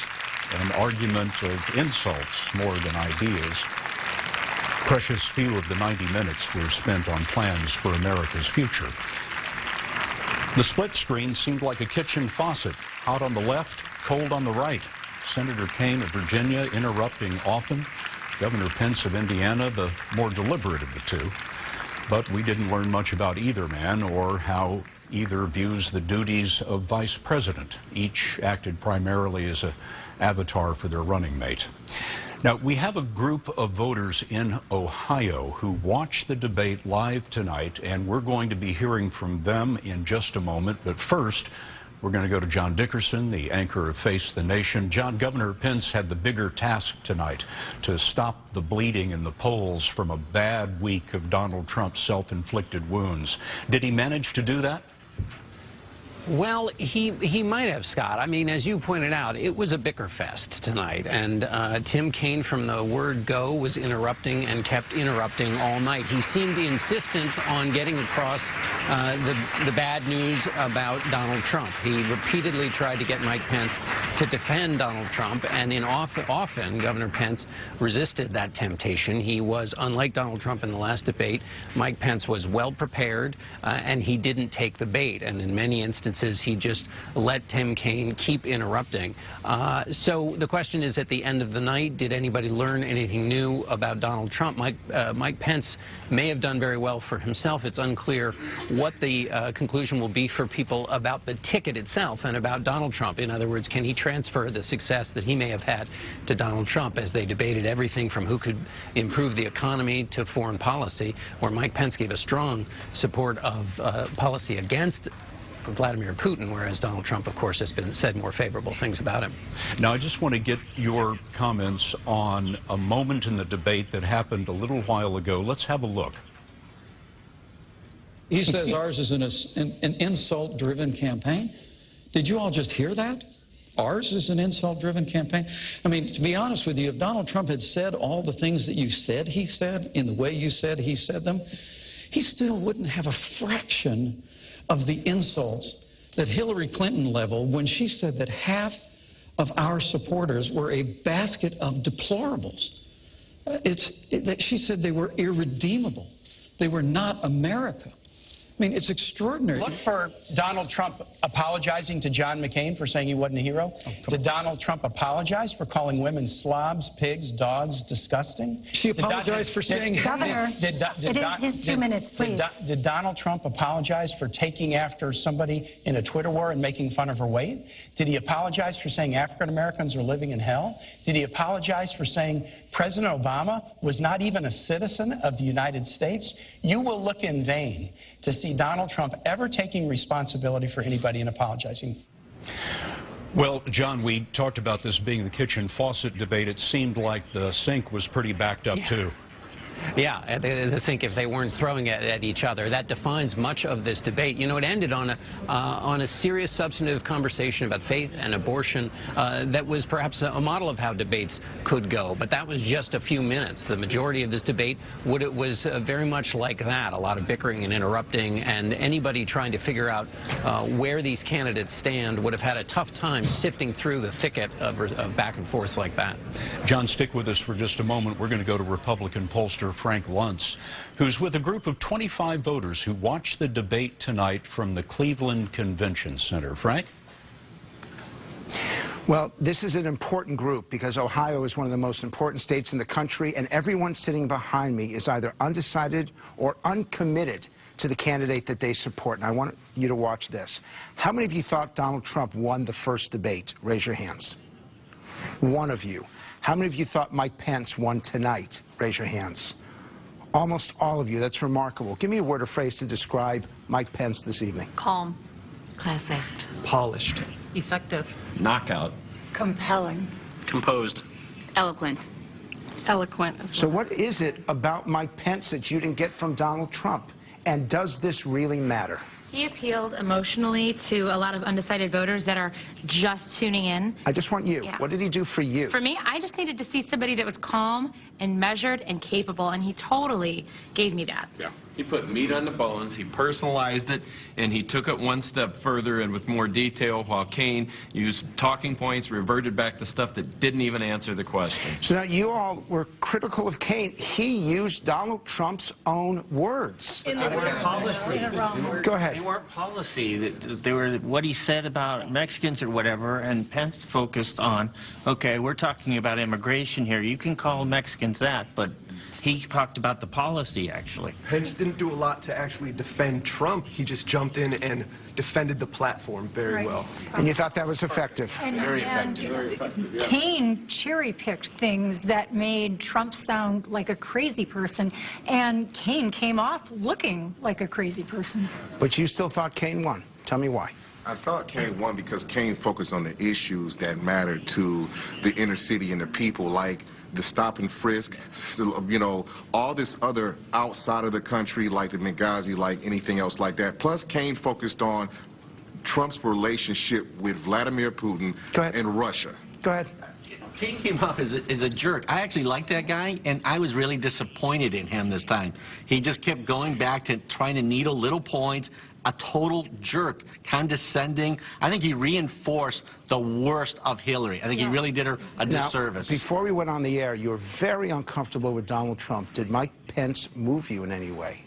an argument of insults more than ideas. Precious few of the 90 minutes were spent on plans for America's future. The split screen seemed like a kitchen faucet, hot on the left, cold on the right. Senator Kaine of Virginia interrupting often. Governor Pence of Indiana, the more deliberate of the two. But we didn't learn much about either man or how either views the duties of vice president. Each acted primarily as an avatar for their running mate. Now, we have a group of voters in Ohio who watched the debate live tonight, and we're going to be hearing from them in just a moment. But first, we're going to go to John Dickerson, the anchor of Face the Nation. John, Governor Pence had the bigger task tonight to stop the bleeding in the polls from a bad week of Donald Trump's self-inflicted wounds. Did he manage to do that? Well, he might have, Scott. I mean, as you pointed out, it was a bicker fest tonight. And Tim Kaine from the word go was interrupting and kept interrupting all night. He seemed insistent on getting across the bad news about Donald Trump. He repeatedly tried to get Mike Pence to defend Donald Trump. And often, Governor Pence resisted that temptation. He was, unlike Donald Trump in the last debate, Mike Pence was well prepared and he didn't take the bait. And in many instances, he just let Tim Kaine keep interrupting. So the question is, at the end of the night, did anybody learn anything new about Donald Trump? Mike Pence may have done very well for himself. It's unclear what the conclusion will be for people about the ticket itself and about Donald Trump. In other words, can he transfer the success that he may have had to Donald Trump as they debated everything from who could improve the economy to foreign policy, where Mike Pence gave a strong support of policy against Vladimir Putin, whereas Donald Trump, of course, has said more favorable things about him. Now, I just want to get your comments on a moment in the debate that happened a little while ago. Let's have a look. He says ours is an insult-driven campaign. Did you all just hear that? Ours is an insult-driven campaign. I mean, to be honest with you, if Donald Trump had said all the things that you said he said, in the way you said he said them, he still wouldn't have a fraction of the insults that Hillary Clinton leveled when she said that half of our supporters were a basket of deplorables. She said they were irredeemable. They were not America. I mean, it's extraordinary. Look for Donald Trump apologizing to John McCain for saying he wasn't a hero. Did Donald Trump apologize for calling women slobs, pigs, dogs, disgusting? She apologized for saying... Governor, it is his 2 minutes, please. Did Donald Trump apologize for taking after somebody in a Twitter war and making fun of her weight? Did he apologize for saying African Americans are living in hell? Did he apologize for saying President Obama was not even a citizen of the United States? You will look in vain to see Donald Trump ever taking responsibility for anybody and apologizing. Well, John, we talked about this being the kitchen faucet debate. It seemed like the sink was pretty backed up, too. Yeah, the sink, if they weren't throwing it at each other. That defines much of this debate. You know, it ended on a serious, substantive conversation about faith and abortion that was perhaps a model of how debates could go. But that was just a few minutes. The majority of this debate was very much like that, a lot of bickering and interrupting, and anybody trying to figure out where these candidates stand would have had a tough time sifting through the thicket of back and forth like that. John, stick with us for just a moment. We're going to go to Republican pollster Frank Luntz, who's with a group of 25 voters who watched the debate tonight from the Cleveland Convention Center. Frank? Well, this is an important group because Ohio is one of the most important states in the country, and everyone sitting behind me is either undecided or uncommitted to the candidate that they support. And I want you to watch this. How many of you thought Donald Trump won the first debate? Raise your hands. One of you. How many of you thought Mike Pence won tonight? Raise your hands. Almost all of you. That's remarkable. Give me a word or phrase to describe Mike Pence this evening. Calm. Class act. Polished. Effective. Knockout. Compelling. Composed. Eloquent. Eloquent as well. So what is it about Mike Pence that you didn't get from Donald Trump? And does this really matter? He appealed emotionally to a lot of undecided voters that are just tuning in. I just want you. Yeah. What did he do for you? For me, I just needed to see somebody that was calm and measured and capable, and he totally gave me that. Yeah. He put meat on the bones, he personalized it, and he took it one step further and with more detail, while Kaine used talking points, reverted back to stuff that didn't even answer the question. So now you all were critical of Kaine. He used Donald Trump's own words. They weren't policy. Go ahead. They weren't policy. They were what he said about Mexicans or whatever, and Pence focused on, okay, we're talking about immigration here. You can call Mexicans that, but he talked about the policy, actually. Pence didn't do a lot to actually defend Trump. He just jumped in and defended the platform very well. And you thought that was effective? Very effective. Yeah. Kaine cherry-picked things that made Trump sound like a crazy person, and Kaine came off looking like a crazy person. But you still thought Kaine won. Tell me why. I thought Kaine won because Kaine focused on the issues that mattered to the inner city and the people, like the stop and frisk, you know, all this other outside of the country, like the Benghazi, like anything else like that. Plus, Kaine focused on Trump's relationship with Vladimir Putin and Russia. Go ahead. Kaine came off as a jerk. I actually liked that guy, and I was really disappointed in him this time. He just kept going back to trying to needle little points. A total jerk, condescending. I think he reinforced the worst of Hillary. I think he really did her a disservice. Now, before we went on the air, you were very uncomfortable with Donald Trump. Did Mike Pence move you in any way?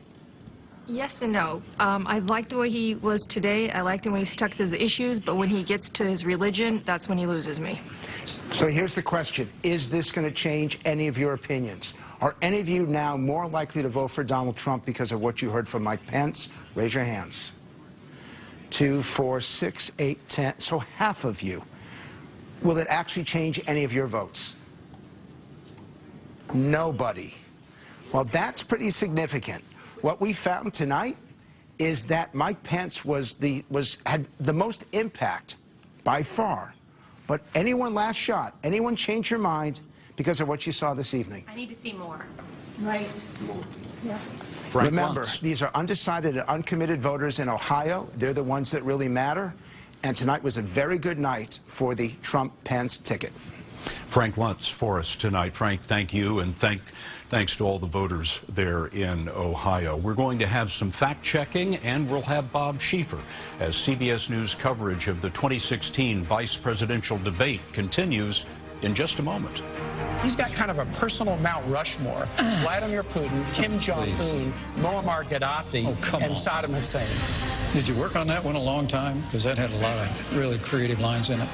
Yes and no. I liked the way he was today. I liked him when he stuck to his issues, but when he gets to his religion, that's when he loses me. So here's the question. Is this going to change any of your opinions? Are any of you now more likely to vote for Donald Trump because of what you heard from Mike Pence? Raise your hands. 2, 4, 6, 8, 10. So half of you. Will it actually change any of your votes? Nobody. Well, that's pretty significant. What we found tonight is that Mike Pence had the most impact by far. But anyone last shot, anyone change your mind because of what you saw this evening? I need to see more. Right. Yes. Remember, these are undecided and uncommitted voters in Ohio. They're the ones that really matter. And tonight was a very good night for the Trump-Pence ticket. Frank Luntz for us tonight. Frank, thank you, and thanks to all the voters there in Ohio. We're going to have some fact-checking, and we'll have Bob Schieffer as CBS News coverage of the 2016 vice presidential debate continues in just a moment. He's got kind of a personal Mount Rushmore. Vladimir Putin, Kim Jong-un, Muammar Gaddafi, and Saddam Hussein. Did you work on that one a long time? Because that had a lot of really creative lines in it.